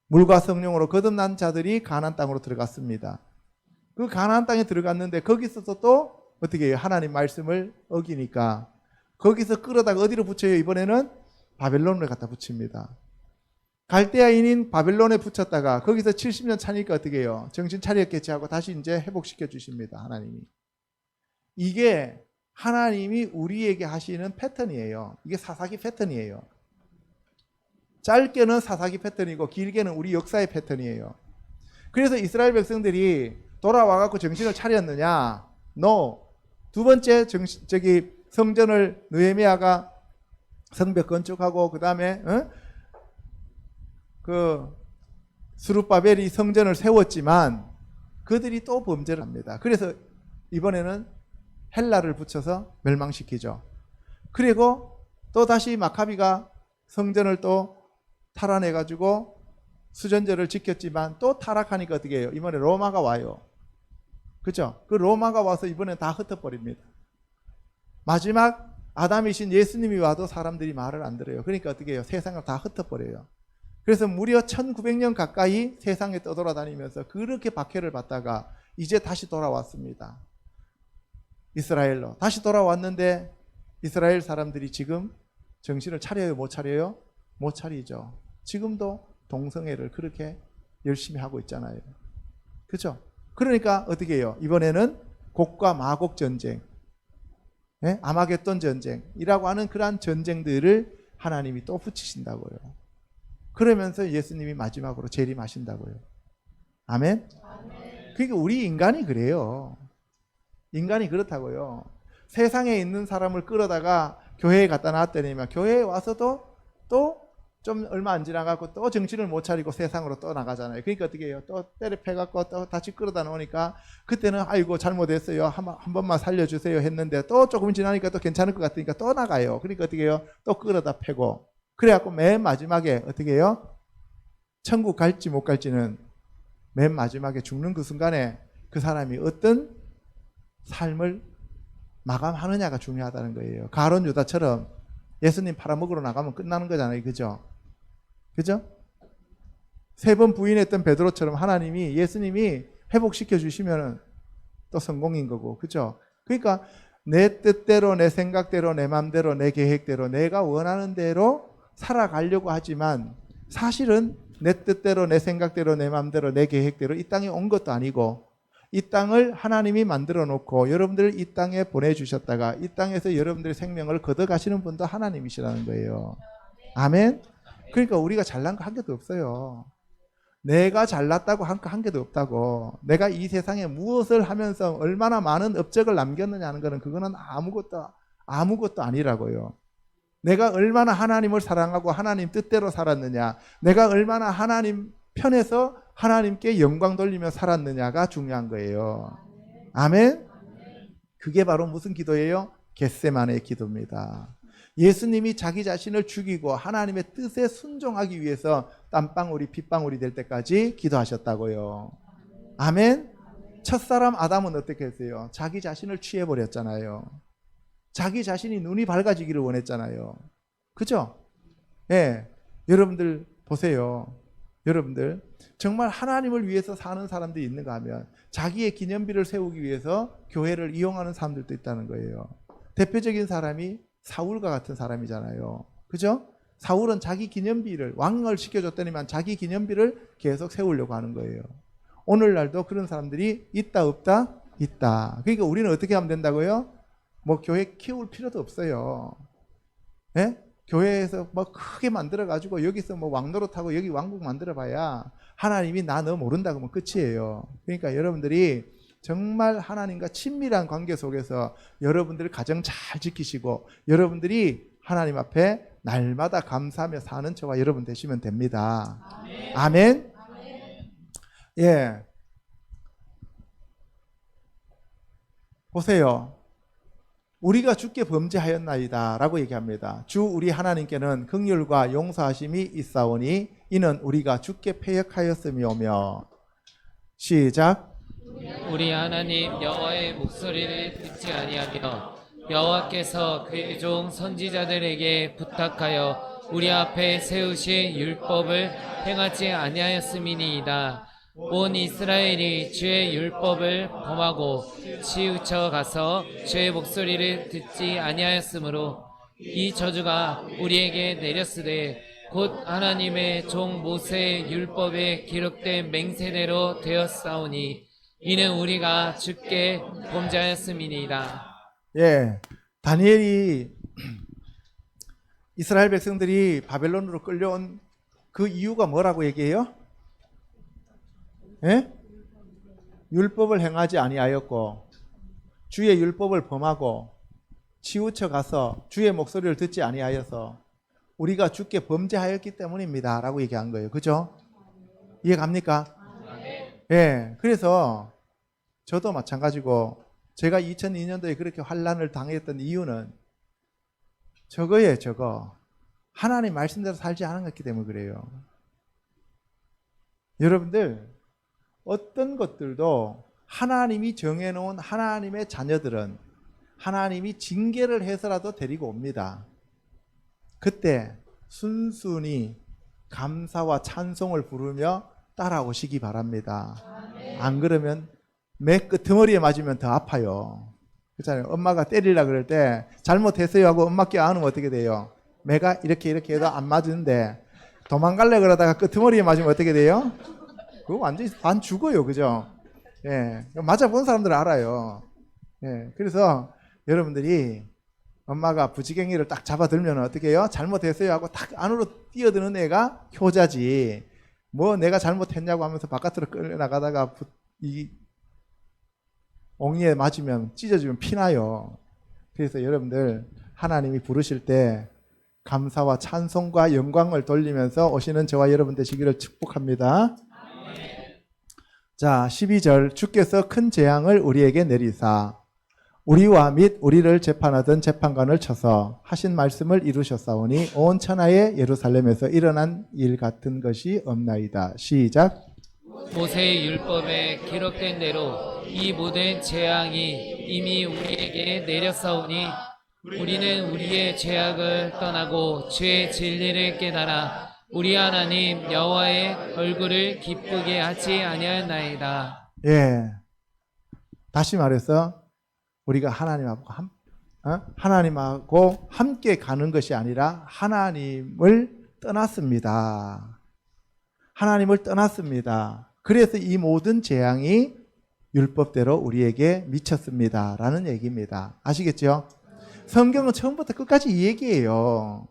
물과 성령으로 거듭난 자들이 가나안 땅으로 들어갔습니다. 그 가나안 땅에 들어갔는데 거기서도 또 어떻게 해요? 하나님 말씀을 어기니까 거기서 끌어다가 어디로 붙여요? 이번에는 바벨론을 갖다 붙입니다. 갈대아인인 바벨론에 붙였다가 거기서 70년 차니까 어떻게 해요? 정신 차렸겠지 하고 다시 이제 회복시켜 주십니다. 하나님이. 이게 하나님이 우리에게 하시는 패턴이에요. 이게 사사기 패턴이에요. 짧게는 사사기 패턴이고 길게는 우리 역사의 패턴이에요. 그래서 이스라엘 백성들이 돌아와갖고 정신을 차렸느냐? No. 두 번째 성전을 느헤미야가 성벽 건축하고 그 다음에 스룹바벨이 성전을 세웠지만 그들이 또 범죄를 합니다. 그래서 이번에는 헬라를 붙여서 멸망시키죠. 그리고 또 다시 마카비가 성전을 또 탈환해가지고 수전제를 지켰지만 또 타락하니까 어떻게 해요? 이번에 로마가 와요. 그렇죠? 그 로마가 와서 이번엔 다 흩어버립니다. 마지막 아담이신 예수님이 와도 사람들이 말을 안 들어요. 그러니까 어떻게 해요? 세상을 다 흩어버려요. 그래서 무려 1900년 가까이 세상에 떠돌아다니면서 그렇게 박해를 받다가 이제 다시 돌아왔습니다. 이스라엘로 다시 돌아왔는데 이스라엘 사람들이 지금 정신을 차려요, 못 차려요? 못 차리죠. 지금도 동성애를 그렇게 열심히 하고 있잖아요. 그렇죠? 그러니까 어떻게 해요? 이번에는 곡과 마곡 전쟁, 예? 아마겟돈 전쟁이라고 하는 그러한 전쟁들을 하나님이 또 붙이신다고요. 그러면서 예수님이 마지막으로 재림하신다고요. 아멘? 그러니까 우리 인간이 그래요. 인간이 그렇다고요. 세상에 있는 사람을 끌어다가 교회에 갖다 놨더니만 교회에 와서도 또 좀 얼마 안 지나가고 또 정신을 못 차리고 세상으로 또 나가잖아요. 그러니까 어떻게 해요? 또 때려 패갖고 또 다시 끌어다 놓으니까 그때는 아이고 잘못했어요. 한 번만 살려주세요 했는데 또 조금 지나니까 또 괜찮을 것 같으니까 또 나가요. 그러니까 어떻게 해요? 또 끌어다 패고 그래갖고 맨 마지막에 어떻게 해요? 천국 갈지 못 갈지는 맨 마지막에 죽는 그 순간에 그 사람이 어떤 삶을 마감하느냐가 중요하다는 거예요. 가론 유다처럼 예수님 팔아먹으러 나가면 끝나는 거잖아요. 그죠? 그죠? 3번 부인했던 베드로처럼 하나님이 예수님이 회복시켜 주시면 또 성공인 거고. 그죠? 그러니까 내 뜻대로 내 생각대로 내 마음대로 내 계획대로 내가 원하는 대로 살아가려고 하지만 사실은 내 뜻대로 내 생각대로 내 마음대로 내 계획대로 이 땅에 온 것도 아니고 이 땅을 하나님이 만들어 놓고 여러분들을 이 땅에 보내주셨다가 이 땅에서 여러분들의 생명을 걷어가시는 분도 하나님이시라는 거예요. 아멘? 그러니까 우리가 잘난 거 한 개도 없어요. 내가 잘났다고 한 거 한 개도 없다고. 내가 이 세상에 무엇을 하면서 얼마나 많은 업적을 남겼느냐 하는 거는 그거는 아무것도 아니라고요. 내가 얼마나 하나님을 사랑하고 하나님 뜻대로 살았느냐, 내가 얼마나 하나님 편에서 하나님께 영광 돌리며 살았느냐가 중요한 거예요. 아멘? 그게 바로 무슨 기도예요? 겟세마네의 기도입니다. 예수님이 자기 자신을 죽이고 하나님의 뜻에 순종하기 위해서 땀방울이 핏방울이 될 때까지 기도하셨다고요. 아멘? 첫사람 아담은 어떻게 했어요? 자기 자신을 취해버렸잖아요. 자기 자신이 눈이 밝아지기를 원했잖아요. 그죠? 예. 여러분들 보세요. 여러분들 정말 하나님을 위해서 사는 사람들이 있는가 하면 자기의 기념비를 세우기 위해서 교회를 이용하는 사람들도 있다는 거예요. 대표적인 사람이 사울과 같은 사람이잖아요. 그죠? 사울은 자기 기념비를 왕을 시켜줬더니만 자기 기념비를 계속 세우려고 하는 거예요. 오늘날도 그런 사람들이 있다 없다? 있다. 그러니까 우리는 어떻게 하면 된다고요? 뭐 교회 키울 필요도 없어요. 예? 교회에서 뭐 크게 만들어가지고 여기서 뭐 왕노릇하고 여기 왕국 만들어봐야 하나님이 나 너 모른다 그러면 끝이에요. 그러니까 여러분들이 정말 하나님과 친밀한 관계 속에서 여러분들 가정 잘 지키시고 여러분들이 하나님 앞에 날마다 감사하며 사는 저와 여러분 되시면 됩니다. 아멘. 예. 보세요. 우리가 주께 범죄하였나이다 라고 얘기합니다. 주 우리 하나님께는 긍휼과 용서하심이 있사오니 이는 우리가 주께 패역하였음이오며. 시작. 우리 하나님 여호와의 목소리를 듣지 아니하며 여호와께서 그의 종 선지자들에게 부탁하여 우리 앞에 세우신 율법을 행하지 아니하였음이니이다. 온 이스라엘이 주의 율법을 범하고 치우쳐 가서 주의 목소리를 듣지 아니하였으므로 이 저주가 우리에게 내렸으되 곧 하나님의 종 모세의 율법에 기록된 맹세대로 되었사오니 이는 우리가 주께 범죄하였음이니이다. 예. 다니엘이 이스라엘 백성들이 바벨론으로 끌려온 그 이유가 뭐라고 얘기해요? 예? 율법을 행하지 아니하였고 주의 율법을 범하고 치우쳐 가서 주의 목소리를 듣지 아니하여서 우리가 주께 범죄하였기 때문입니다 라고 얘기한 거예요. 그죠? 이해 갑니까? 예. 그래서 저도 마찬가지고 제가 2002년도에 그렇게 환난을 당했던 이유는 저거예요. 저거 하나님 말씀대로 살지 않은 것이기 때문에 그래요. 여러분들 어떤 것들도 하나님이 정해놓은 하나님의 자녀들은 하나님이 징계를 해서라도 데리고 옵니다. 그때 순순히 감사와 찬송을 부르며 따라오시기 바랍니다. 안 그러면 매 끄트머리에 맞으면 더 아파요. 그렇잖아요. 엄마가 때리려고 그럴 때 잘못했어요 하고 엄마께 안으면 어떻게 돼요? 매가 이렇게 해도 안 맞는데 도망가려고 그러다가 끄트머리에 맞으면 어떻게 돼요? 그거 완전히 반 죽어요. 그죠? 예. 맞아본 사람들은 알아요. 예. 그래서 여러분들이 엄마가 부지갱이를 딱 잡아들면 어떻게 해요? 잘못했어요 하고 딱 안으로 뛰어드는 애가 효자지. 뭐 내가 잘못했냐고 하면서 바깥으로 끌려나가다가 이 옹이에 맞으면 찢어지면 피나요. 그래서 여러분들 하나님이 부르실 때 감사와 찬송과 영광을 돌리면서 오시는 저와 여러분 되시기를 축복합니다. 자, 12절 주께서 큰 재앙을 우리에게 내리사 우리와 및 우리를 재판하던 재판관을 쳐서 하신 말씀을 이루셨사오니 온 천하의 예루살렘에서 일어난 일 같은 것이 없나이다. 시작. 모세의 율법에 기록된 대로 이 모든 재앙이 이미 우리에게 내렸사오니 우리는 우리의 죄악을 떠나고 주의 진리를 깨달아 우리 하나님 여호와의 얼굴을 기쁘게 하지 아니하였나이다. 예. 다시 말해서 우리가 하나님하고 함께 가는 것이 아니라 하나님을 떠났습니다. 하나님을 떠났습니다. 그래서 이 모든 재앙이 율법대로 우리에게 미쳤습니다. 라는 얘기입니다. 아시겠죠? 성경은 처음부터 끝까지 이 얘기예요.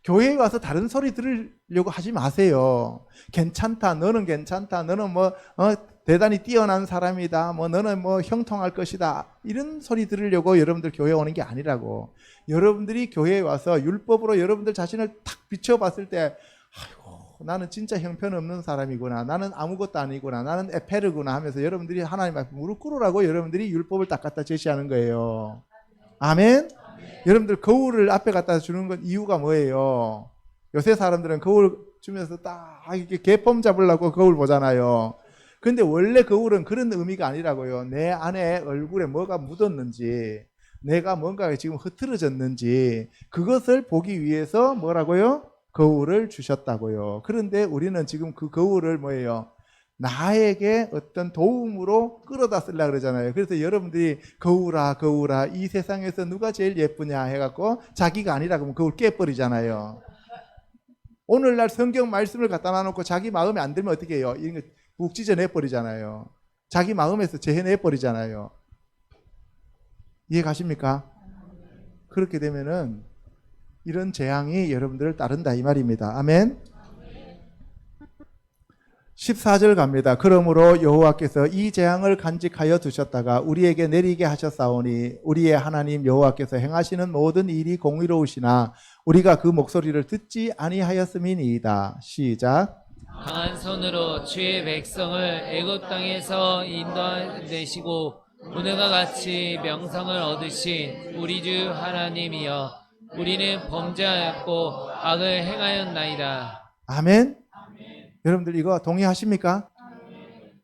교회에 와서 다른 소리 들으려고 하지 마세요. 괜찮다. 너는 괜찮다. 너는 대단히 뛰어난 사람이다. 너는 형통할 것이다. 이런 소리 들으려고 여러분들 교회에 오는 게 아니라고. 여러분들이 교회에 와서 율법으로 여러분들 자신을 탁 비춰봤을 때 아이고, 나는 진짜 형편없는 사람이구나. 나는 아무것도 아니구나. 나는 에페르구나 하면서 여러분들이 하나님 앞에 무릎 꿇으라고 여러분들이 율법을 딱 갖다 제시하는 거예요. 아멘? 여러분들 거울을 앞에 갖다 주는 건 이유가 뭐예요? 요새 사람들은 거울 주면서 딱 이렇게 개폼 잡으려고 거울 보잖아요. 근데 원래 거울은 그런 의미가 아니라고요. 내 안에 얼굴에 뭐가 묻었는지, 내가 뭔가 지금 흐트러졌는지 그것을 보기 위해서 뭐라고요? 거울을 주셨다고요. 그런데 우리는 지금 그 거울을 뭐예요? 나에게 어떤 도움으로 끌어다 쓰려고 그러잖아요. 그래서 여러분들이 거울아 거울아 이 세상에서 누가 제일 예쁘냐 해갖고 자기가 아니라 그러면 거울 깨버리잖아요. 오늘날 성경 말씀을 갖다 놔놓고 자기 마음에 안 들면 어떻게 해요? 이런 거 국 찢어내버리잖아요. 자기 마음에서 제해내버리잖아요. 이해 가십니까? 그렇게 되면은 이런 재앙이 여러분들을 따른다 이 말입니다. 아멘. 14절 갑니다. 그러므로 여호와께서 이 재앙을 간직하여 두셨다가 우리에게 내리게 하셨사오니 우리의 하나님 여호와께서 행하시는 모든 일이 공의로우시나 우리가 그 목소리를 듣지 아니하였음이니이다. 시작. 강한 손으로 주의 백성을 애굽 땅에서 인도하시고 오늘과 같이 명성을 얻으신 우리 주 하나님이여 우리는 범죄하였고 악을 행하였나이다. 아멘. 여러분들 이거 동의하십니까?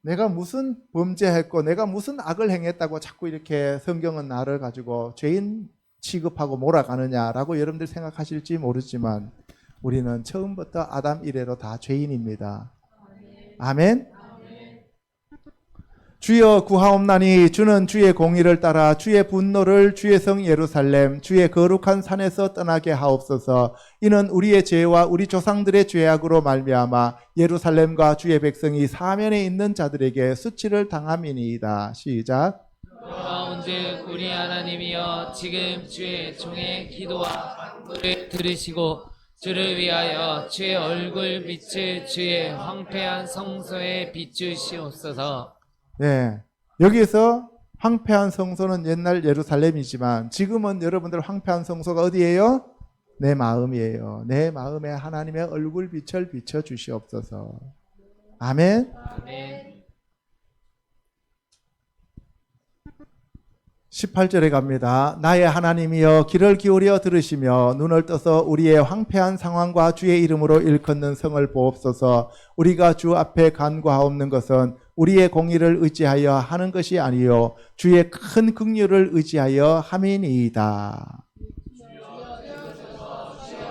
내가 무슨 범죄했고 내가 무슨 악을 행했다고 자꾸 이렇게 성경은 나를 가지고 죄인 취급하고 몰아가느냐라고 여러분들 생각하실지 모르지만 우리는 처음부터 아담 이래로 다 죄인입니다. 아멘. 주여 구하옵나니 주는 주의 공의를 따라 주의 분노를 주의 성 예루살렘 주의 거룩한 산에서 떠나게 하옵소서. 이는 우리의 죄와 우리 조상들의 죄악으로 말미암아 예루살렘과 주의 백성이 사면에 있는 자들에게 수치를 당함이니이다. 시작. 그러온즉 우리 하나님이여 지금 주의 종의 기도와 간구를 들으시고 주를 위하여 주의 얼굴 빛을 주의 황폐한 성소에 비추시옵소서. 네, 여기서 황폐한 성소는 옛날 예루살렘이지만 지금은 여러분들 황폐한 성소가 어디예요? 내 마음이에요. 내 마음에 하나님의 얼굴 빛을 비춰 주시옵소서. 아멘. 아멘. 18절에 갑니다. 나의 하나님이여 귀를 기울여 들으시며 눈을 떠서 우리의 황폐한 상황과 주의 이름으로 일컫는 성을 보옵소서. 우리가 주 앞에 간구하옵는 것은 우리의 공의를 의지하여 하는 것이 아니요 주의 큰 긍휼을 의지하여 함이니이다.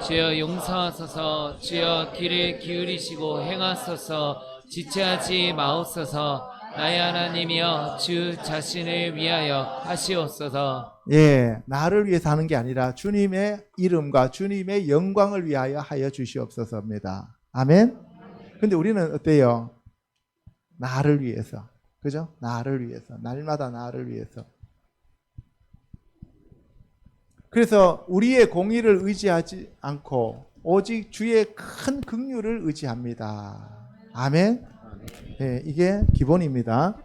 주여 용서하소서. 주여 귀를 기울이시고 행하소서. 지체하지 마옵소서. 나의 하나님이여 주 자신을 위하여 하시옵소서. 예, 나를 위해서 하는 게 아니라 주님의 이름과 주님의 영광을 위하여 하여 주시옵소서입니다. 아멘. 근데 우리는 어때요? 나를 위해서. 그죠? 나를 위해서. 날마다 나를 위해서. 그래서 우리의 공의를 의지하지 않고 오직 주의 큰 긍휼을 의지합니다. 아멘. 네, 이게 기본입니다.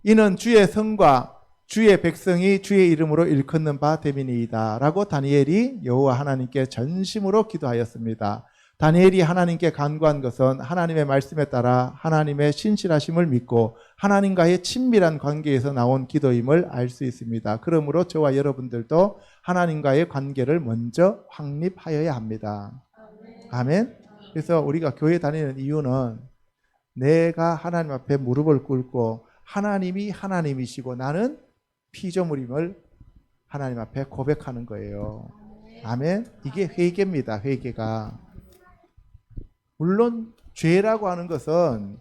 이는 주의 성과 주의 백성이 주의 이름으로 일컫는 바 됨이니이다 라고 다니엘이 여호와 하나님께 전심으로 기도하였습니다. 다니엘이 하나님께 간구한 것은 하나님의 말씀에 따라 하나님의 신실하심을 믿고 하나님과의 친밀한 관계에서 나온 기도임을 알 수 있습니다. 그러므로 저와 여러분들도 하나님과의 관계를 먼저 확립하여야 합니다. 아멘. 그래서 우리가 교회 다니는 이유는 내가 하나님 앞에 무릎을 꿇고 하나님이 하나님이시고 나는 피조물임을 하나님 앞에 고백하는 거예요. 아멘. 이게 회개입니다. 회개가. 물론 죄라고 하는 것은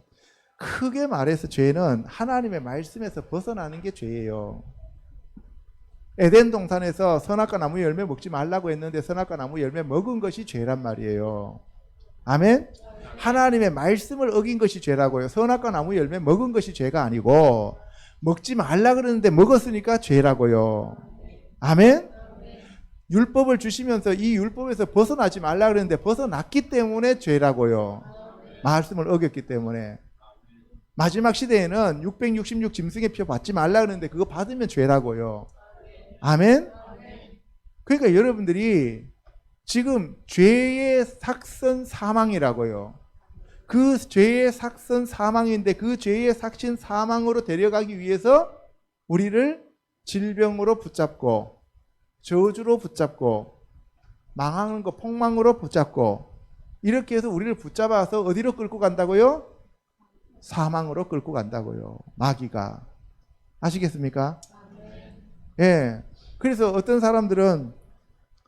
크게 말해서 죄는 하나님의 말씀에서 벗어나는 게 죄예요. 에덴 동산에서 선악과 나무 열매 먹지 말라고 했는데 선악과 나무 열매 먹은 것이 죄란 말이에요. 아멘. 하나님의 말씀을 어긴 것이 죄라고요. 선악과 나무 열매 먹은 것이 죄가 아니고 먹지 말라 그러는데 먹었으니까 죄라고요. 아멘. 율법을 주시면서 이 율법에서 벗어나지 말라 그랬는데 벗어났기 때문에 죄라고요. 말씀을 어겼기 때문에. 마지막 시대에는 666 짐승의 표 받지 말라 그랬는데 그거 받으면 죄라고요. 아멘. 그러니까 여러분들이 지금 죄의 삭선 사망이라고요. 그 죄의 삭선 사망인데 그 죄의 삭신 사망으로 데려가기 위해서 우리를 질병으로 붙잡고 저주로 붙잡고 망하는 거 폭망으로 붙잡고 이렇게 해서 우리를 붙잡아서 어디로 끌고 간다고요? 사망으로 끌고 간다고요. 마귀가. 아시겠습니까? 예. 그래서 어떤 사람들은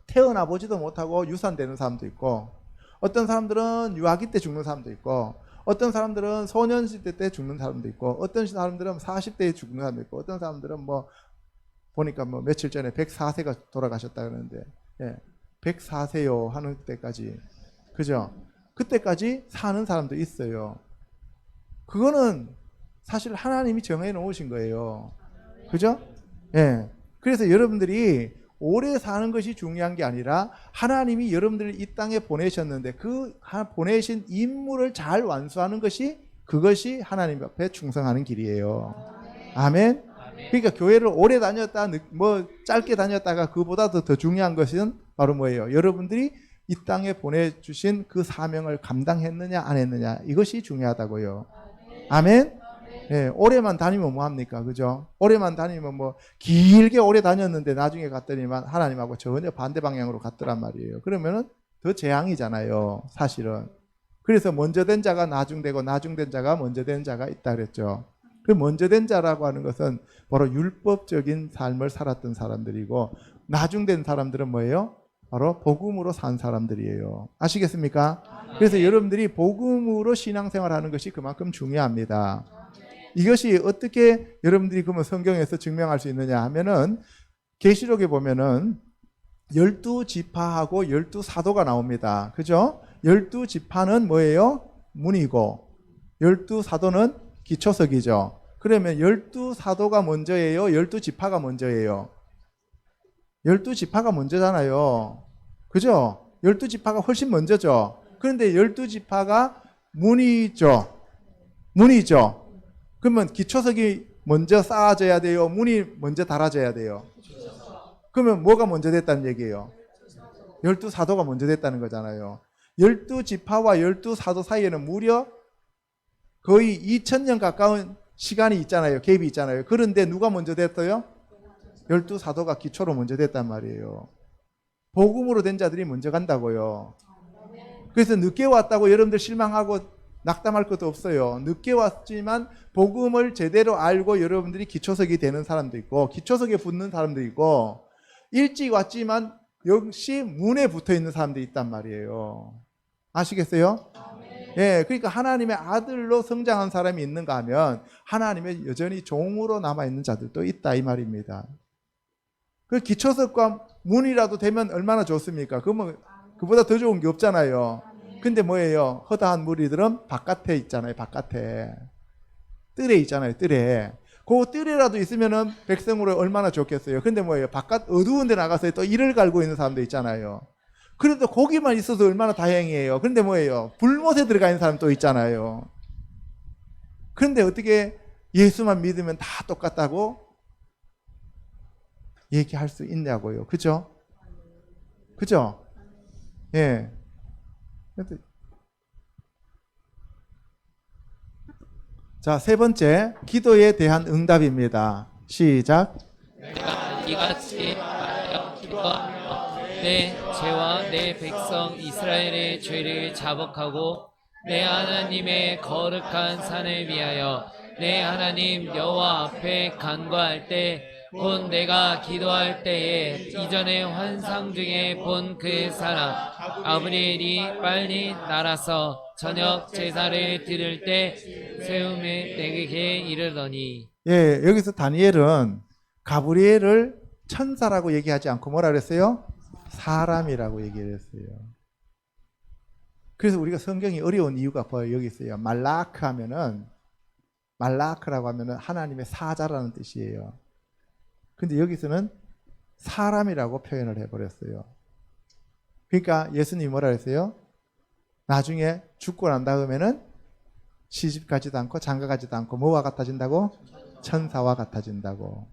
태어나 보지도 못하고 유산되는 사람도 있고 어떤 사람들은 유아기 때 죽는 사람도 있고 어떤 사람들은 소년시대 때 죽는 사람도 있고 어떤 사람들은 40대에 죽는 사람도 있고 어떤 사람들은 뭐 보니까 뭐 며칠 전에 104세가 돌아가셨다 그러는데 예, 104세요 하는 때까지 그죠? 그때까지 사는 사람도 있어요. 그거는 사실 하나님이 정해 놓으신 거예요. 그죠? 예. 그래서 여러분들이 오래 사는 것이 중요한 게 아니라 하나님이 여러분들을 이 땅에 보내셨는데 그 보내신 임무를 잘 완수하는 것이 그것이 하나님 앞에 충성하는 길이에요. 아멘. 그러니까 교회를 오래 다녔다 뭐 짧게 다녔다가 그보다 더 중요한 것은 바로 뭐예요? 여러분들이 이 땅에 보내주신 그 사명을 감당했느냐 안 했느냐 이것이 중요하다고요. 아멘. 예, 오래만 다니면 뭐합니까? 그죠? 오래만 다니면 뭐 길게 오래 다녔는데 나중에 갔더니만 하나님하고 전혀 반대 방향으로 갔더란 말이에요. 그러면은 더 재앙이잖아요. 사실은. 그래서 먼저 된 자가 나중되고 나중된 자가 먼저 된 자가 있다 그랬죠. 그 먼저 된 자라고 하는 것은 바로 율법적인 삶을 살았던 사람들이고 나중된 사람들은 뭐예요? 바로 복음으로 산 사람들이에요. 아시겠습니까? 그래서 여러분들이 복음으로 신앙생활하는 것이 그만큼 중요합니다. 이것이 어떻게 여러분들이 그러면 성경에서 증명할 수 있느냐 하면은 계시록에 보면은 12지파하고 12사도가 나옵니다. 그죠? 12지파는 뭐예요? 문이고 12사도는 기초석이죠. 그러면 12사도가 먼저예요? 12지파가 먼저예요? 12지파가 먼저잖아요. 그죠? 12지파가 훨씬 먼저죠. 그런데 12지파가 문이죠. 문이죠. 그러면 기초석이 먼저 쌓아져야 돼요? 문이 먼저 달아져야 돼요? 그러면 뭐가 먼저 됐다는 얘기예요? 12사도가 먼저 됐다는 거잖아요. 12지파와 12사도 사이에는 무려 거의 2000년 가까운 시간이 있잖아요. 갭이 있잖아요. 그런데 누가 먼저 됐어요? 12사도가 기초로 먼저 됐단 말이에요. 복음으로 된 자들이 먼저 간다고요. 그래서 늦게 왔다고 여러분들 실망하고 낙담할 것도 없어요. 늦게 왔지만 복음을 제대로 알고 여러분들이 기초석이 되는 사람도 있고 기초석에 붙는 사람도 있고 일찍 왔지만 역시 문에 붙어 있는 사람들이 있단 말이에요. 아시겠어요? 예, 그러니까 하나님의 아들로 성장한 사람이 있는가 하면 하나님의 여전히 종으로 남아있는 자들도 있다 이 말입니다. 그 기초석과 문이라도 되면 얼마나 좋습니까? 그러면 그보다 더 좋은 게 없잖아요. 근데 뭐예요? 허다한 무리들은 바깥에 있잖아요. 바깥에. 뜰에 있잖아요. 뜰에. 그 뜰에라도 있으면은 백성으로 얼마나 좋겠어요. 근데 뭐예요? 바깥 어두운 데 나가서 또 이를 갈고 있는 사람도 있잖아요. 그래도 거기만 있어서 얼마나 다행이에요. 그런데 뭐예요? 불못에 들어가 있는 사람 또 있잖아요. 그런데 어떻게 예수만 믿으면 다 똑같다고 얘기할 수 있냐고요. 그죠? 그죠? 예. 자, 세 번째, 기도에 대한 응답입니다. 시작. 내가 이같이 말하여 기도하며 내 죄와 내 백성 이스라엘의 죄를 자복하고 내 하나님의 거룩한 산을 위하여 내 하나님 여호와 앞에 간구할 때 곧 내가 기도할 때에 이전의 환상 중에 본 그 사람 아브리엘이 빨리 날아서 저녁 제사를 드릴 때 세움에 내게 이르더니. 예, 여기서 다니엘은 가브리엘을 천사라고 얘기하지 않고 뭐라 그랬어요? 사람이라고 얘기를 했어요. 그래서 우리가 성경이 어려운 이유가 보여 여기 있어요. 말라크라고 하면은 하나님의 사자라는 뜻이에요. 근데 여기서는 사람이라고 표현을 해버렸어요. 그러니까 예수님이 뭐라 그랬어요? 나중에 죽고 난 다음에는 시집 가지도 않고 장가 가지도 않고 뭐와 같아진다고? 천사와 같아진다고.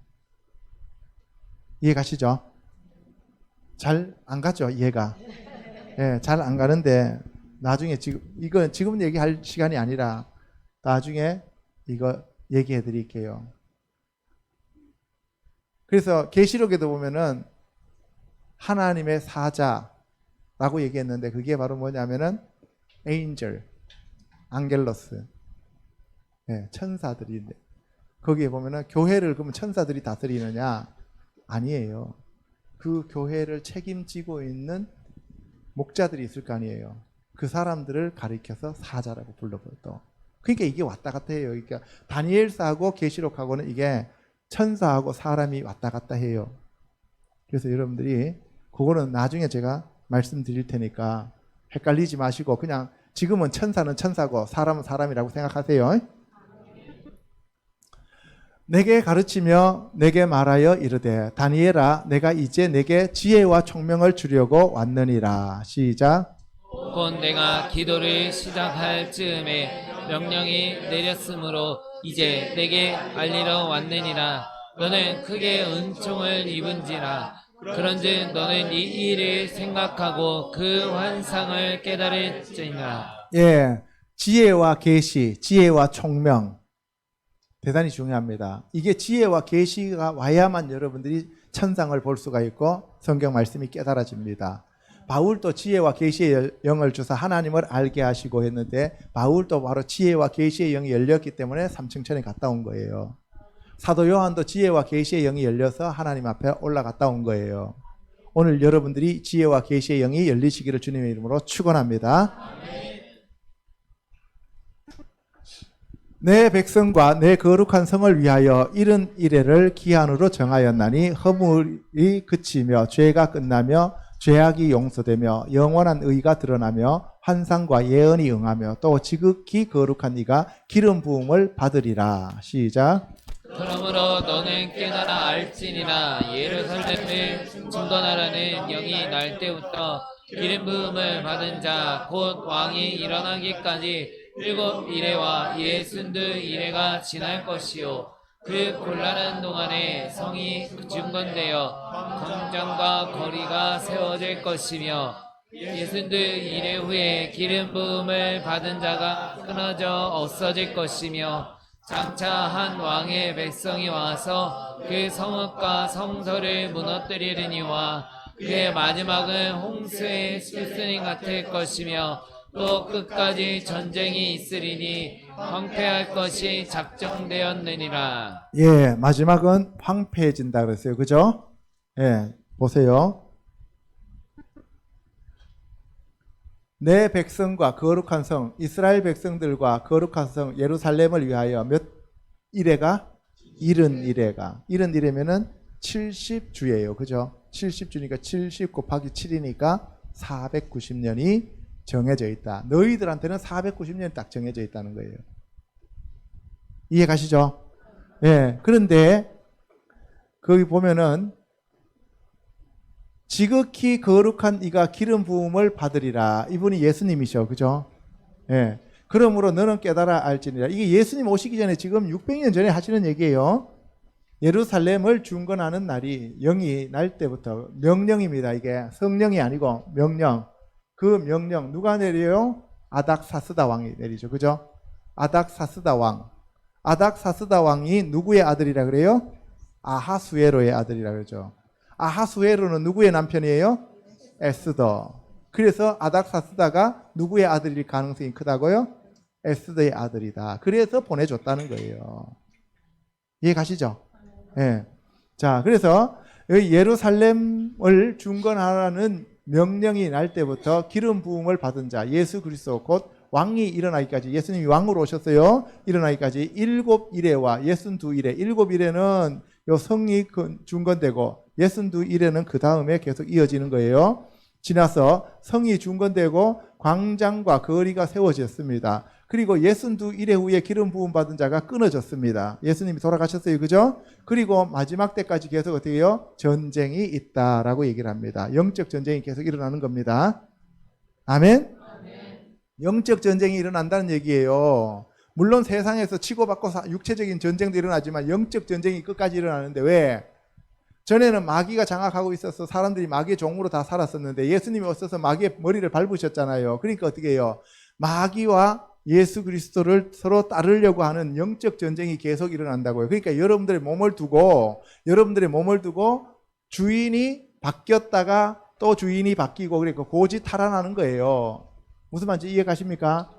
이해 가시죠? 잘 안 가죠, 이해가. 예, 잘 안 가는데 나중에 지금 얘기할 시간이 아니라 나중에 이거 얘기해 드릴게요. 그래서 계시록에도 보면은 하나님의 사자라고 얘기했는데 그게 바로 뭐냐면은 angel, 안겔로스, 네, 천사들이. 거기에 보면은 교회를 그러면 천사들이 다스리느냐? 아니에요. 그 교회를 책임지고 있는 목자들이 있을 거 아니에요. 그 사람들을 가리켜서 사자라고 불러버렸다. 그러니까 이게 왔다 갔다 해요. 그러니까 다니엘서하고 계시록하고는 이게 천사하고 사람이 왔다 갔다 해요. 그래서 여러분들이 그거는 나중에 제가 말씀드릴 테니까 헷갈리지 마시고 그냥 지금은 천사는 천사고 사람은 사람이라고 생각하세요. 내게 가르치며 내게 말하여 이르되 다니엘아 내가 이제 내게 지혜와 총명을 주려고 왔느니라. 시작. 곧 내가 기도를 시작할 즈음에 명령이 내렸으므로 이제 내게 알리러 왔느니라. 너는 크게 은총을 입은지라. 그런즉 너는 이 일을 생각하고 그 환상을 깨달을지니라. 예, 지혜와 계시, 지혜와 총명 대단히 중요합니다. 이게 지혜와 계시가 와야만 여러분들이 천상을 볼 수가 있고 성경 말씀이 깨달아집니다. 바울도 지혜와 계시의 영을 주사 하나님을 알게 하시고 했는데 바울도 바로 지혜와 계시의 영이 열렸기 때문에 삼층천에 갔다 온 거예요. 사도 요한도 지혜와 계시의 영이 열려서 하나님 앞에 올라갔다 온 거예요. 오늘 여러분들이 지혜와 계시의 영이 열리시기를 주님의 이름으로 축원합니다. 내 백성과 내 거룩한 성을 위하여 이른 이래를 기한으로 정하였나니 허물이 그치며 죄가 끝나며 죄악이 용서되며 영원한 의가 드러나며 환상과 예언이 응하며 또 지극히 거룩한 이가 기름 부음을 받으리라. 시작. 그러므로 너는 깨달아 알지니라. 예루살렘을 중건하라는 영이 날 때부터 기름 부음을 받은 자 곧 왕이 일어나기까지 7 이레와 62 이레가 지날 것이요 그 곤란한 동안에 성이 중건되어 광장과 거리가 세워질 것이며 62 이레 후에 기름 부음을 받은 자가 끊어져 없어질 것이며 장차 한 왕의 백성이 와서 그 성읍과 성소를 무너뜨리려니와 그의 마지막은 홍수의 술수님 같을 것이며 또 끝까지 전쟁이 있으리니 황폐할 것이 작정되었느니라. 예, 마지막은 황폐해진다 그랬어요. 그죠? 예, 보세요. 내 백성과 거룩한 성, 이스라엘 백성들과 거룩한 성 예루살렘을 위하여 몇 일회가? 70일회가. 70일회면은 70주예요. 그죠? 70주니까 70 곱하기 7이니까 490년이 정해져 있다. 너희들한테는 490년이 딱 정해져 있다는 거예요. 이해 가시죠? 예. 그런데 거기 보면은 지극히 거룩한 이가 기름 부음을 받으리라. 이분이 예수님이셔. 그죠? 예. 그러므로 너는 깨달아 알지니라. 이게 예수님 오시기 전에 지금 600년 전에 하시는 얘기예요. 예루살렘을 중건하는 날이 영이 날 때부터 명령입니다. 이게 성령이 아니고 명령. 그 명령 누가 내려요? 아닥사스다 왕이 내리죠. 그죠? 아닥사스다 왕. 아닥사스다 왕이 누구의 아들이라 그래요? 아하수에로의 아들이라 그러죠. 아하수에로는 누구의 남편이에요? 에스더. 그래서 아닥사스다가 누구의 아들일 가능성이 크다고요? 에스더의 아들이다. 그래서 보내줬다는 거예요. 이해 가시죠? 예. 자, 그래서 예루살렘을 중건하라는 명령이 날 때부터 기름 부음을 받은 자, 예수 그리스도 곧 왕이 일어나기까지, 예수님이 왕으로 오셨어요. 일어나기까지 7일회와 62일회, 7일회는 요 성이 중건되고 62일회는 그 다음에 계속 이어지는 거예요. 지나서 성이 중건되고 광장과 거리가 세워졌습니다. 그리고 62일회 후에 기름 부음 받은 자가 끊어졌습니다. 예수님이 돌아가셨어요. 그죠? 그리고 마지막 때까지 계속 어떻게 해요? 전쟁이 있다라고 얘기를 합니다. 영적 전쟁이 계속 일어나는 겁니다. 아멘? 영적 전쟁이 일어난다는 얘기예요. 물론 세상에서 치고받고 육체적인 전쟁도 일어나지만 영적 전쟁이 끝까지 일어나는데 왜? 전에는 마귀가 장악하고 있어서 사람들이 마귀의 종으로 다 살았었는데 예수님이 오셔서 마귀의 머리를 밟으셨잖아요. 그러니까 어떻게 해요? 마귀와 예수 그리스도를 서로 따르려고 하는 영적 전쟁이 계속 일어난다고요. 그러니까 여러분들의 몸을 두고 주인이 바뀌었다가 또 주인이 바뀌고 그러니까 고지 탈환하는 거예요. 무슨 말인지 이해 가십니까?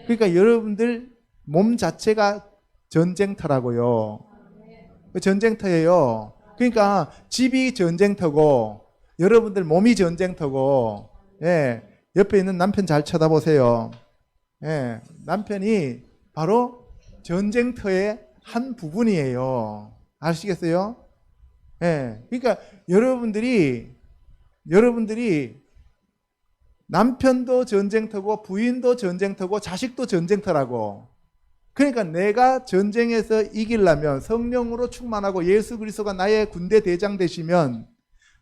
그러니까 여러분들 몸 자체가 전쟁터라고요. 전쟁터예요. 그러니까 집이 전쟁터고 여러분들 몸이 전쟁터고, 예, 옆에 있는 남편 잘 쳐다보세요. 예, 남편이 바로 전쟁터의 한 부분이에요. 아시겠어요? 예, 그러니까 여러분들이 남편도 전쟁터고 부인도 전쟁터고 자식도 전쟁터라고. 그러니까 내가 전쟁에서 이기려면 성령으로 충만하고 예수 그리스도가 나의 군대 대장 되시면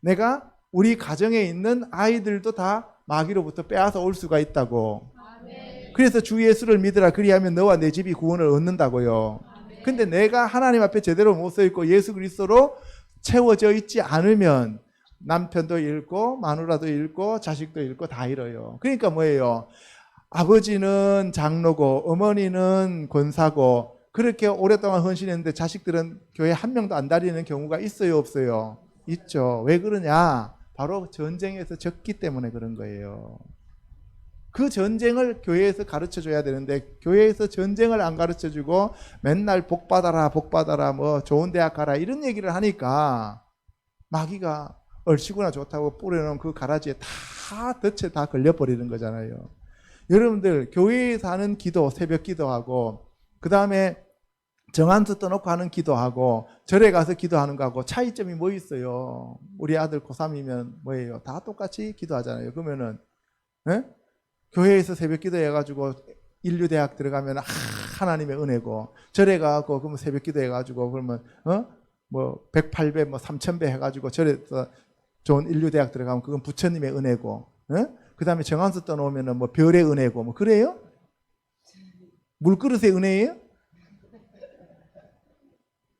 내가 우리 가정에 있는 아이들도 다 마귀로부터 빼앗아 올 수가 있다고. 그래서 주 예수를 믿으라 그리하면 너와 내 집이 구원을 얻는다고요. 근데 내가 하나님 앞에 제대로 못 서 있고 예수 그리스도로 채워져 있지 않으면 남편도 잃고 마누라도 잃고 자식도 잃고 다 잃어요. 그러니까 뭐예요? 아버지는 장로고 어머니는 권사고 그렇게 오랫동안 헌신했는데 자식들은 교회 한 명도 안 다니는 경우가 있어요, 없어요? 있죠. 왜 그러냐? 바로 전쟁에서 졌기 때문에 그런 거예요. 그 전쟁을 교회에서 가르쳐 줘야 되는데 교회에서 전쟁을 안 가르쳐 주고 맨날 복 받아라 뭐 좋은 대학 가라 이런 얘기를 하니까 마귀가 얼씨구나 좋다고 뿌려놓은 그 가라지에 다 덫에 다 걸려버리는 거잖아요. 여러분들 교회에서 하는 기도, 새벽 기도하고 그 다음에 정한수 떠놓고 하는 기도하고 절에 가서 기도하는 거하고 차이점이 뭐 있어요? 우리 아들 고3이면 뭐예요? 다 똑같이 기도하잖아요. 그러면은 교회에서 새벽 기도해가지고 인류대학 들어가면 하나님의 은혜고 절에 가고 그러면 새벽 기도해가지고 그러면 뭐 108배 뭐 3000배 해가지고 절에서 좋은 인류대학 들어가면 그건 부처님의 은혜고 그 다음에 정한수 떠놓으면 뭐 별의 은혜고 뭐 그래요? 물그릇의 은혜예요?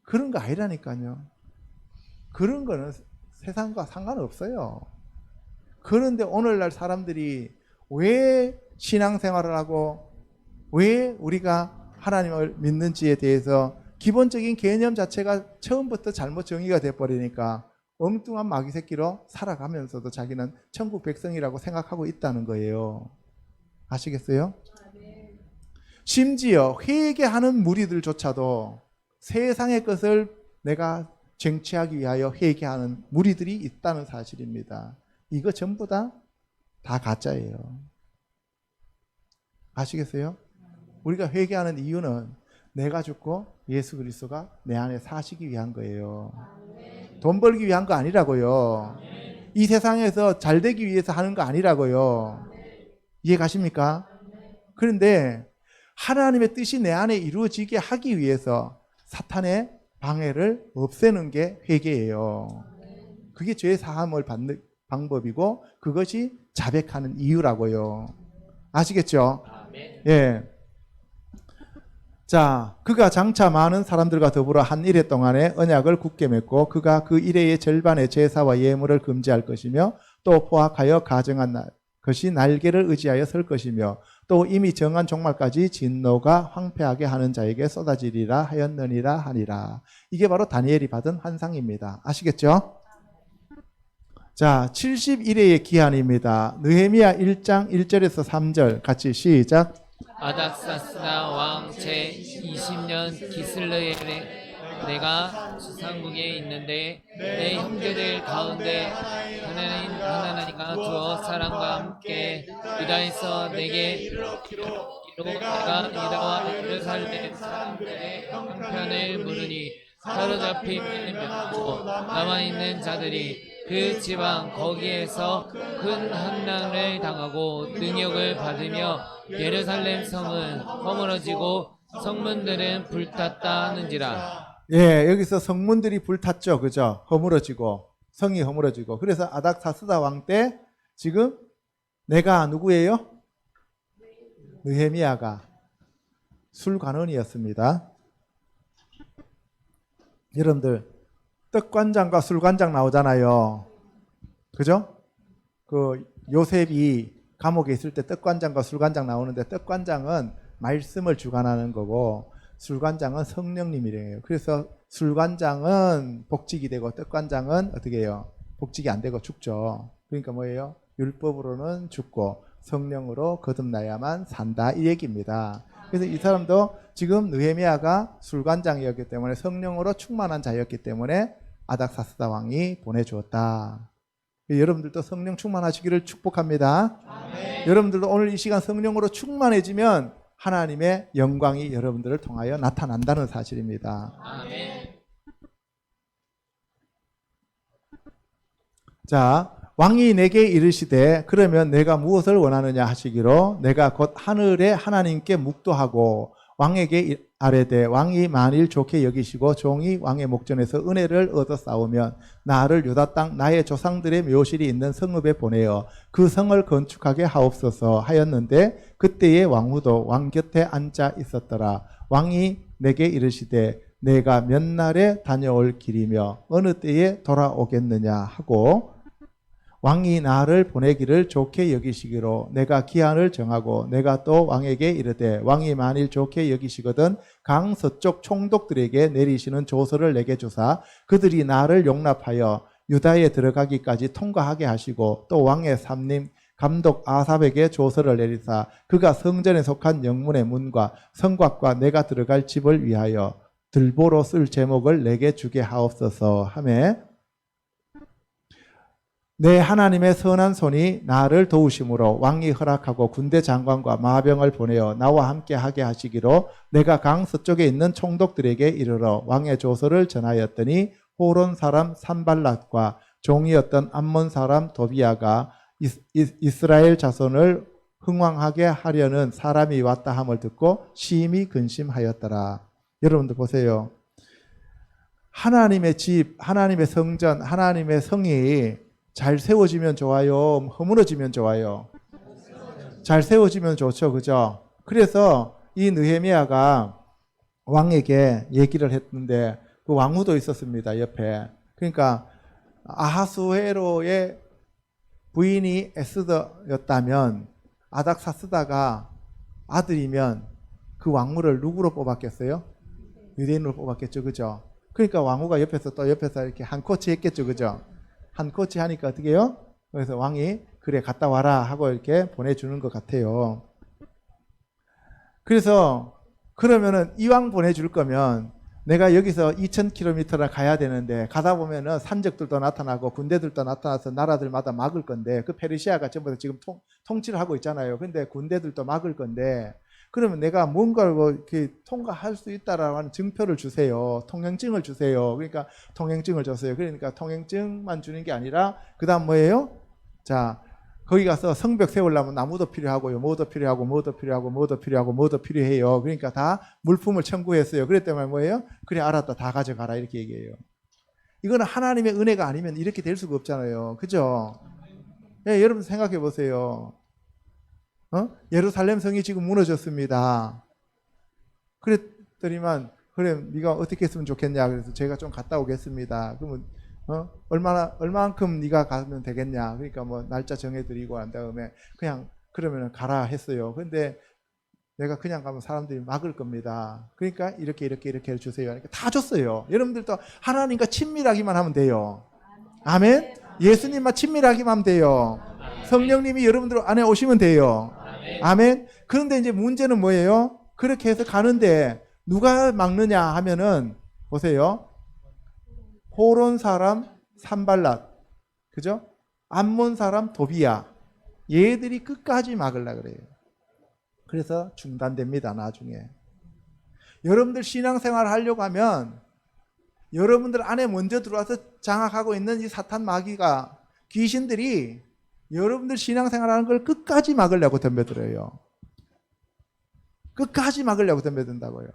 그런 거 아니라니까요. 그런 거는 세상과 상관없어요. 그런데 오늘날 사람들이 왜 신앙생활을 하고 왜 우리가 하나님을 믿는지에 대해서 기본적인 개념 자체가 처음부터 잘못 정의가 돼버리니까 엉뚱한 마귀 새끼로 살아가면서도 자기는 천국 백성이라고 생각하고 있다는 거예요. 아시겠어요? 심지어 회개하는 무리들조차도 세상의 것을 내가 쟁취하기 위하여 회개하는 무리들이 있다는 사실입니다. 이거 전부 다 가짜예요. 아시겠어요? 우리가 회개하는 이유는 내가 죽고 예수 그리스도가 내 안에 사시기 위한 거예요. 돈 벌기 위한 거 아니라고요. 이 세상에서 잘 되기 위해서 하는 거 아니라고요. 이해 가십니까? 그런데 하나님의 뜻이 내 안에 이루어지게 하기 위해서 사탄의 방해를 없애는 게 회개예요. 그게 죄 사함을 받는 방법이고 그것이 자백하는 이유라고요. 아시겠죠? 예. 자, 그가 장차 많은 사람들과 더불어 한 일해 동안에 언약을 굳게 맺고 그가 그 일해의 절반의 제사와 예물을 금지할 것이며 또 포악하여 가정한 것이 날개를 의지하여 설 것이며 또 이미 정한 종말까지 진노가 황폐하게 하는 자에게 쏟아지리라 하였느니라 하니라. 이게 바로 다니엘이 받은 환상입니다. 아시겠죠? 자, 71회의 기한입니다. 느헤미야 1장 1절에서 3절 같이 시작. 아닥사스다 왕 제 20년 기슬르엘에 내가 주상국에 있는데 내 형제들 가운데 하나님가 두어 사람과 함께 유다에서 내게 이르기로 내가 유다와 예루살렘 사람들의 형편을 물으니 사로잡힌 몇도 남아있는 자들이 그 지방 거기에서 큰 환난을 당하고 능욕을 받으며 예루살렘 성은 허물어지고 성문들은 불탔다 하는지라. 예, 여기서 성문들이 불탔죠. 그죠? 허물어지고 성이 허물어지고. 그래서 아닥사스다 왕 때 지금 내가 누구예요? 느헤미야가 술관원이었습니다. 여러분들 떡관장과 술관장 나오잖아요. 그죠? 그 요셉이 감옥에 있을 때 떡관장과 술관장 나오는데 떡관장은 말씀을 주관하는 거고 술관장은 성령님이래요. 그래서 술관장은 복직이 되고 떡관장은 어떻게 해요? 복직이 안 되고 죽죠. 그러니까 뭐예요? 율법으로는 죽고 성령으로 거듭나야만 산다 이 얘기입니다. 그래서 이 사람도 지금 느헤미야가 술관장이었기 때문에 성령으로 충만한 자였기 때문에 아닥사스다 왕이 보내주었다. 여러분들도 성령 충만하시기를 축복합니다. 아멘. 여러분들도 오늘 이 시간 성령으로 충만해지면 하나님의 영광이 여러분들을 통하여 나타난다는 사실입니다. 아멘. 자, 왕이 내게 이르시되 그러면 내가 무엇을 원하느냐 하시기로 내가 곧 하늘에 하나님께 묵도하고 왕에게 아뢰되 왕이 만일 좋게 여기시고 종이 왕의 목전에서 은혜를 얻어 싸우면 나를 유다 땅 나의 조상들의 묘실이 있는 성읍에 보내어 그 성을 건축하게 하옵소서 하였는데 그때의 왕후도 왕 곁에 앉아 있었더라. 왕이 내게 이르시되 내가 몇 날에 다녀올 길이며 어느 때에 돌아오겠느냐 하고 왕이 나를 보내기를 좋게 여기시기로 내가 기한을 정하고 내가 또 왕에게 이르되 왕이 만일 좋게 여기시거든 강 서쪽 총독들에게 내리시는 조서를 내게 주사 그들이 나를 용납하여 유다에 들어가기까지 통과하게 하시고 또 왕의 삼림 감독 아삽에게 조서를 내리사 그가 성전에 속한 영문의 문과 성곽과 내가 들어갈 집을 위하여 들보로 쓸 제목을 내게 주게 하옵소서 하며 내 하나님의 선한 손이 나를 도우심으로 왕이 허락하고 군대 장관과 마병을 보내어 나와 함께 하게 하시기로 내가 강 서쪽에 있는 총독들에게 이르러 왕의 조서를 전하였더니 호론 사람 산발랏과 종이었던 암몬 사람 도비야가 이스라엘 자손을 흥왕하게 하려는 사람이 왔다 함을 듣고 심히 근심하였더라. 여러분들 보세요. 하나님의 집, 하나님의 성전, 하나님의 성이 잘 세워지면 좋아요? 허물어지면 좋아요? 잘 세워지면 좋죠. 그죠? 그래서 이 느헤미야가 왕에게 얘기를 했는데 그 왕후도 있었습니다. 옆에. 그러니까 아하수에로의 부인이 에스더였다면 아닥사스다가 아들이면 그 왕후를 누구로 뽑았겠어요? 유대인으로 뽑았겠죠. 그죠? 그러니까 왕후가 옆에서 이렇게 한 코치 했겠죠. 그죠? 한 코치 하니까 어떻게 해요? 그래서 왕이 그래 갔다 와라 하고 이렇게 보내주는 것 같아요. 그래서 그러면은 이왕 보내줄 거면 내가 여기서 2000km를 가야 되는데 가다 보면은 산적들도 나타나고 군대들도 나타나서 나라들마다 막을 건데 그 페르시아가 전부 다 지금 통치를 하고 있잖아요. 근데 군대들도 막을 건데 그러면 내가 뭔가를 뭐 이렇게 통과할 수 있다라고 하는 증표를 주세요. 통행증을 주세요. 그러니까 통행증을 줬어요. 그러니까 통행증만 주는 게 아니라 그다음 뭐예요? 자, 거기 가서 성벽 세우려면 나무도 필요하고요. 뭐도 필요하고 뭐도 필요하고 뭐도 필요하고 뭐도 필요해요. 그러니까 다 물품을 청구했어요. 그랬더니 뭐예요? 그래 알았다. 다 가져가라 이렇게 얘기해요. 이거는 하나님의 은혜가 아니면 이렇게 될 수가 없잖아요. 그죠? 네, 여러분 생각해 보세요. 예루살렘 성이 지금 무너졌습니다. 그랬더니만 그래 네가 어떻게 했으면 좋겠냐. 그래서 제가 좀 갔다 오겠습니다. 그러면 얼마만큼 네가 가면 되겠냐. 그러니까 뭐 날짜 정해드리고 한 다음에 그냥 그러면 가라 했어요. 근데 내가 그냥 가면 사람들이 막을 겁니다. 그러니까 이렇게 해주세요. 그러니까 다 줬어요. 여러분들도 하나님과 친밀하기만 하면 돼요. 아멘. 예수님만 친밀하기만 하면 돼요. 성령님이 여러분들 안에 오시면 돼요. 아멘. 그런데 이제 문제는 뭐예요? 그렇게 해서 가는데 누가 막느냐 하면은 보세요. 호론 사람 산발랏, 그죠? 암몬 사람 도비야. 얘들이 끝까지 막으려고 그래요. 그래서 중단됩니다. 나중에. 여러분들 신앙생활 하려고 하면 여러분들 안에 먼저 들어와서 장악하고 있는 이 사탄 마귀가 귀신들이 여러분들 신앙생활 하는 걸 끝까지 막으려고 덤벼들어요. 끝까지 막으려고 덤벼든다고요.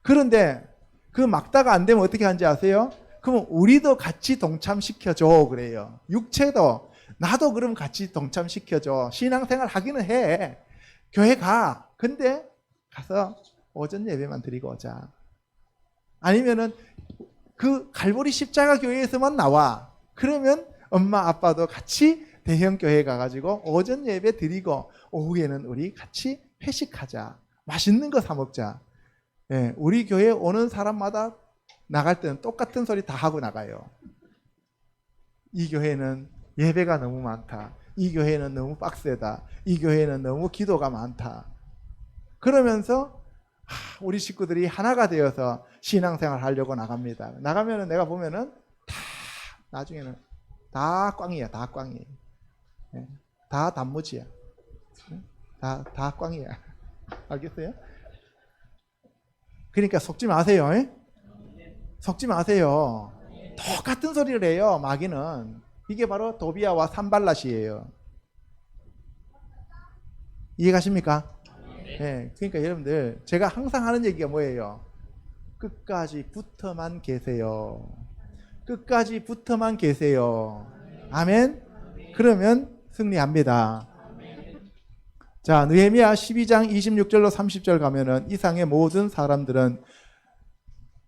그런데 그 막다가 안 되면 어떻게 하는지 아세요? 그럼 우리도 같이 동참시켜줘 그래요. 육체도 나도 그럼 같이 동참시켜줘. 신앙생활 하기는 해. 교회 가. 근데 가서 오전 예배만 드리고 오자. 아니면은 그 갈보리 십자가 교회에서만 나와. 그러면 엄마 아빠도 같이 대형 교회 가가지고 오전 예배 드리고 오후에는 우리 같이 회식하자. 맛있는 거 사 먹자. 예, 우리 교회 오는 사람마다 나갈 때는 똑같은 소리 다 하고 나가요. 이 교회는 예배가 너무 많다. 이 교회는 너무 빡세다. 이 교회는 너무 기도가 많다. 그러면서 우리 식구들이 하나가 되어서 신앙생활 하려고 나갑니다. 나가면은 내가 보면은 다 나중에는 다 꽝이야. 다 꽝이에요. 다 단무지야. 다 꽝이야. 알겠어요? 그러니까 속지 마세요. 속지 마세요. 똑같은 소리를 해요. 마귀는. 이게 바로 도비아와 산발랏이에요. 이해가십니까? 네. 그러니까 여러분들 제가 항상 하는 얘기가 뭐예요? 끝까지 붙어만 계세요. 끝까지 붙어만 계세요. 아멘? 그러면 승리합니다. 자, 느헤미야 12장 26절로 30절 가면은 이상의 모든 사람들은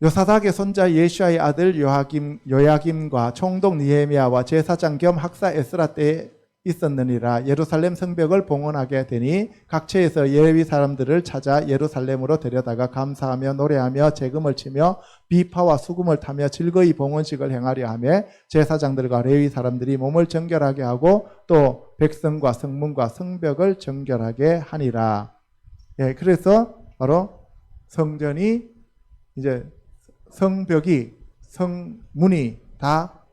요사닥의 손자 예슈아의 아들 요야김과 총독 느헤미야와 제사장 겸 학사 에스라 때에 있었느니라. 예루살렘 성벽을 봉헌하게 되니 각처에서 레위 사람들을 찾아 예루살렘으로 데려다가 감사하며 노래하며 재금을 치며 비파와 수금을 타며 즐거이 봉헌식을 행하려 하며 제사장들과 레위 사람들이 몸을 정결하게 하고 또 백성과 성문과 성벽을 정결하게 하니라. 예, 그래서 바로 성전이 이제 성벽이 성문이 다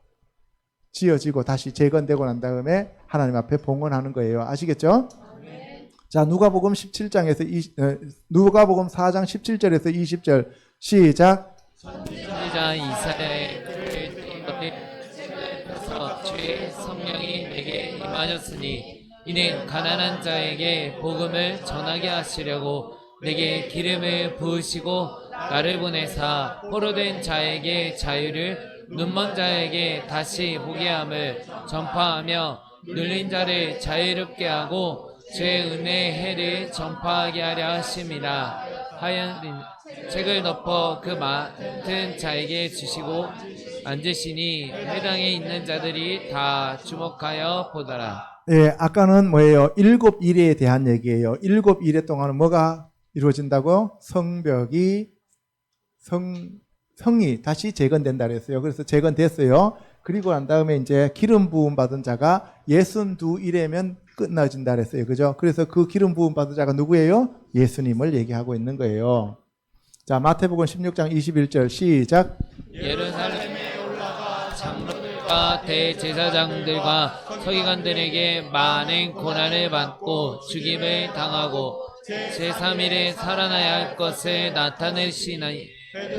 지어지고 다시 재건되고 난 다음에 하나님 앞에 봉헌하는 거예요. 아시겠죠? 네. 자, 누가복음 17장에서 누가복음 4장 17절에서 20절 시작. 선지자 이사야의 글에서 주의 성령이 내게 임하셨으니 이는 가난한 자에게 복음을 전하게 하시려고 내게 기름을 부으시고 나를 보내사 포로된 자에게 자유를 눈먼 자에게 다시 보게 함을 전파하며 눌린 자를 자유롭게 하고 죄 은혜의 해를 전파하게 하려 하심이라. 하얀 책을 덮어 그 맡은 자에게 주시고 앉으시니 회당에 있는 자들이 다 주목하여 보더라. 예, 아까는 뭐예요? 7일에 대한 얘기예요. 7일 동안은 뭐가 이루어진다고? 성벽이 성이 다시 재건된다 그랬어요. 그래서 재건됐어요. 그리고 난 다음에 이제 기름 부음 받은 자가 62일이면 끝나진다 그랬어요. 그죠? 그래서 그 기름 부음 받은 자가 누구예요? 예수님을 얘기하고 있는 거예요. 자, 마태복음 16장 21절 시작. 예루살렘에 올라가 장로들과 대제사장들과 서기관들에게 많은 고난을 받고 죽임을 당하고 제3일에 살아나야 할 것을 나타내시니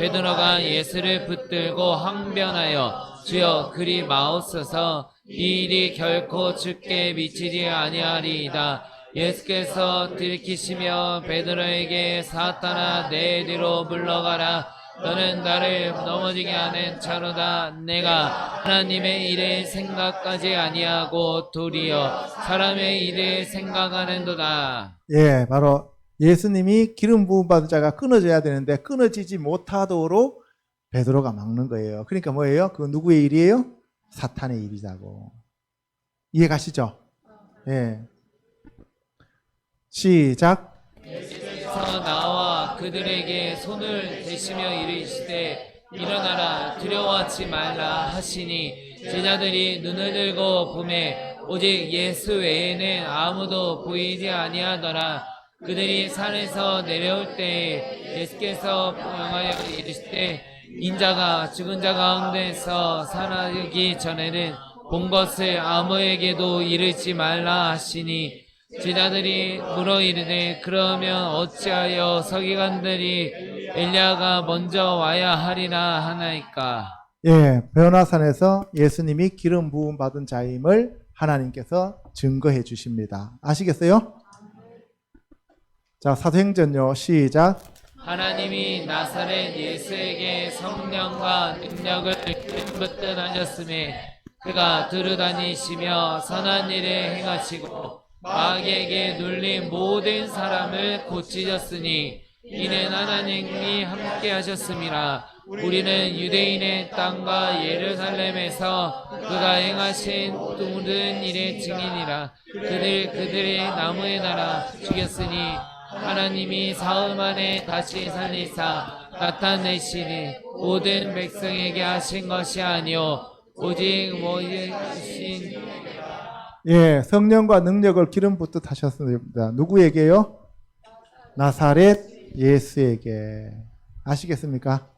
베드로가 예수를 붙들고 항변하여 주여 그리 마옵소서 이 일이 결코 죽게 미치지 아니하리이다. 예수께서 들키시며 베드로에게 사탄아 내 뒤로 물러가라. 너는 나를 넘어지게 하는 자로다. 내가 하나님의 일을 생각하지 아니하고 도리어 사람의 일을 생각하는도다. 예, 바로 예수님이 기름 부음 받은 자가 끊어져야 되는데 끊어지지 못하도록 베드로가 막는 거예요. 그러니까 뭐예요? 그 누구의 일이에요? 사탄의 일이라고. 이해 가시죠? 예. 시작. 예수께서 나와 그들에게 손을 대시며 이르시되 일어나라 두려워하지 말라 하시니 제자들이 눈을 들고 보매 오직 예수 외에는 아무도 보이지 아니하더라. 그들이 산에서 내려올 때에 예수께서 명하여 이르시되 인자가 죽은 자 가운데서 살아나기 전에는 본 것을 아무에게도 이르지 말라 하시니 제자들이 물어 이르되 그러면 어찌하여 서기관들이 엘리야가 먼저 와야 하리라 하나이까. 예, 변화산에서 예수님이 기름 부음 받은 자임을 하나님께서 증거해 주십니다. 아시겠어요? 자, 사도행전요 시작. 하나님이 나사렛 예수에게 성령과 능력을 붓듯 하셨음에 그가 두루다니시며 선한 일을 행하시고 마귀에게 눌린 모든 사람을 고치셨으니 이는 하나님이 함께 하셨음이라. 우리는 유대인의 땅과 예루살렘에서 그가 행하신 모든 일의 증인이라. 그들이 나무에 달아 죽였으니 하나님이 사흘 만에 다시 살리사 나타내시니 모든 백성에게 하신 것이 아니요 오직 모이신 예, 성령과 능력을 기름 붓듯 하셨습니다. 누구에게요? 나사렛 예수에게. 아시겠습니까?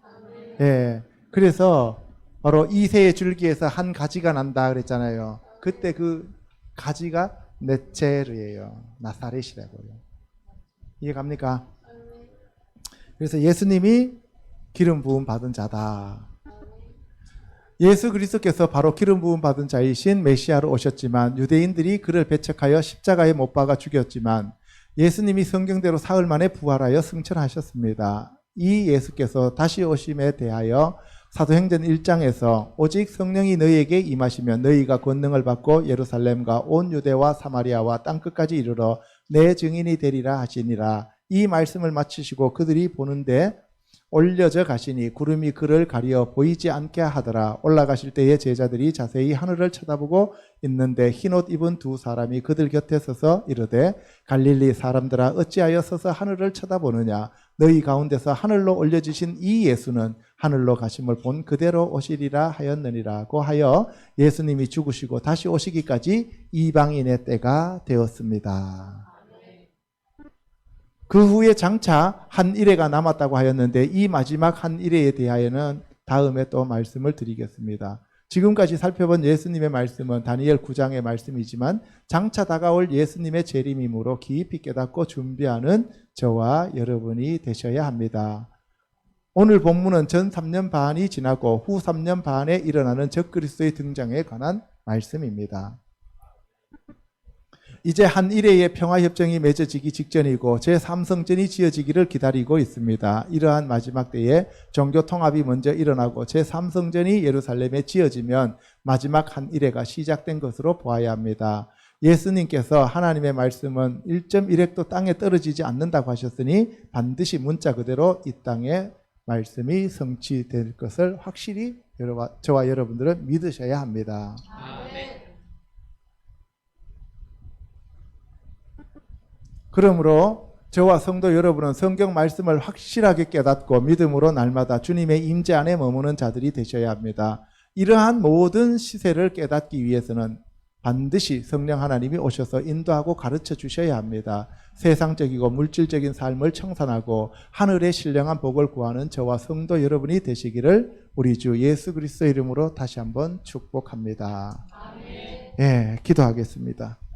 예. 그래서 바로 이새의 줄기에서 한 가지가 난다 그랬잖아요. 그때 그 가지가 넷제르예요. 나사렛이라고요. 이해갑니까? 그래서 예수님이 기름 부음 받은 자다. 예수 그리스도께서 바로 기름 부음 받은 자이신 메시아로 오셨지만 유대인들이 그를 배척하여 십자가에 못 박아 죽였지만 예수님이 성경대로 사흘 만에 부활하여 승천하셨습니다. 이 예수께서 다시 오심에 대하여 사도행전 1장에서 오직 성령이 너희에게 임하시면 너희가 권능을 받고 예루살렘과 온 유대와 사마리아와 땅끝까지 이르러 내 증인이 되리라 하시니라. 이 말씀을 마치시고 그들이 보는데 올려져 가시니 구름이 그를 가리어 보이지 않게 하더라. 올라가실 때에 제자들이 자세히 하늘을 쳐다보고 있는데 흰옷 입은 두 사람이 그들 곁에 서서 이르되 갈릴리 사람들아 어찌하여 서서 하늘을 쳐다보느냐. 너희 가운데서 하늘로 올려지신 이 예수는 하늘로 가심을 본 그대로 오시리라 하였느니라고 하여 예수님이 죽으시고 다시 오시기까지 이방인의 때가 되었습니다. 그 후에 장차 한 일회가 남았다고 하였는데 이 마지막 한 일회에 대하여는 다음에 또 말씀을 드리겠습니다. 지금까지 살펴본 예수님의 말씀은 다니엘 9장의 말씀이지만 장차 다가올 예수님의 재림이므로 깊이 깨닫고 준비하는 저와 여러분이 되셔야 합니다. 오늘 본문은 전 3년 반이 지나고 후 3년 반에 일어나는 적그리스도의 등장에 관한 말씀입니다. 이제 한 일회의 평화협정이 맺어지기 직전이고 제3성전이 지어지기를 기다리고 있습니다. 이러한 마지막 때에 종교통합이 먼저 일어나고 제3성전이 예루살렘에 지어지면 마지막 한 일회가 시작된 것으로 보아야 합니다. 예수님께서 하나님의 말씀은 1.1획도 땅에 떨어지지 않는다고 하셨으니 반드시 문자 그대로 이 땅에 말씀이 성취될 것을 확실히 저와 여러분들은 믿으셔야 합니다. 아멘. 그러므로 저와 성도 여러분은 성경 말씀을 확실하게 깨닫고 믿음으로 날마다 주님의 임재 안에 머무는 자들이 되셔야 합니다. 이러한 모든 시세를 깨닫기 위해서는 반드시 성령 하나님이 오셔서 인도하고 가르쳐 주셔야 합니다. 세상적이고 물질적인 삶을 청산하고 하늘의 신령한 복을 구하는 저와 성도 여러분이 되시기를 우리 주 예수 그리스도 이름으로 다시 한번 축복합니다. 예, 기도하겠습니다.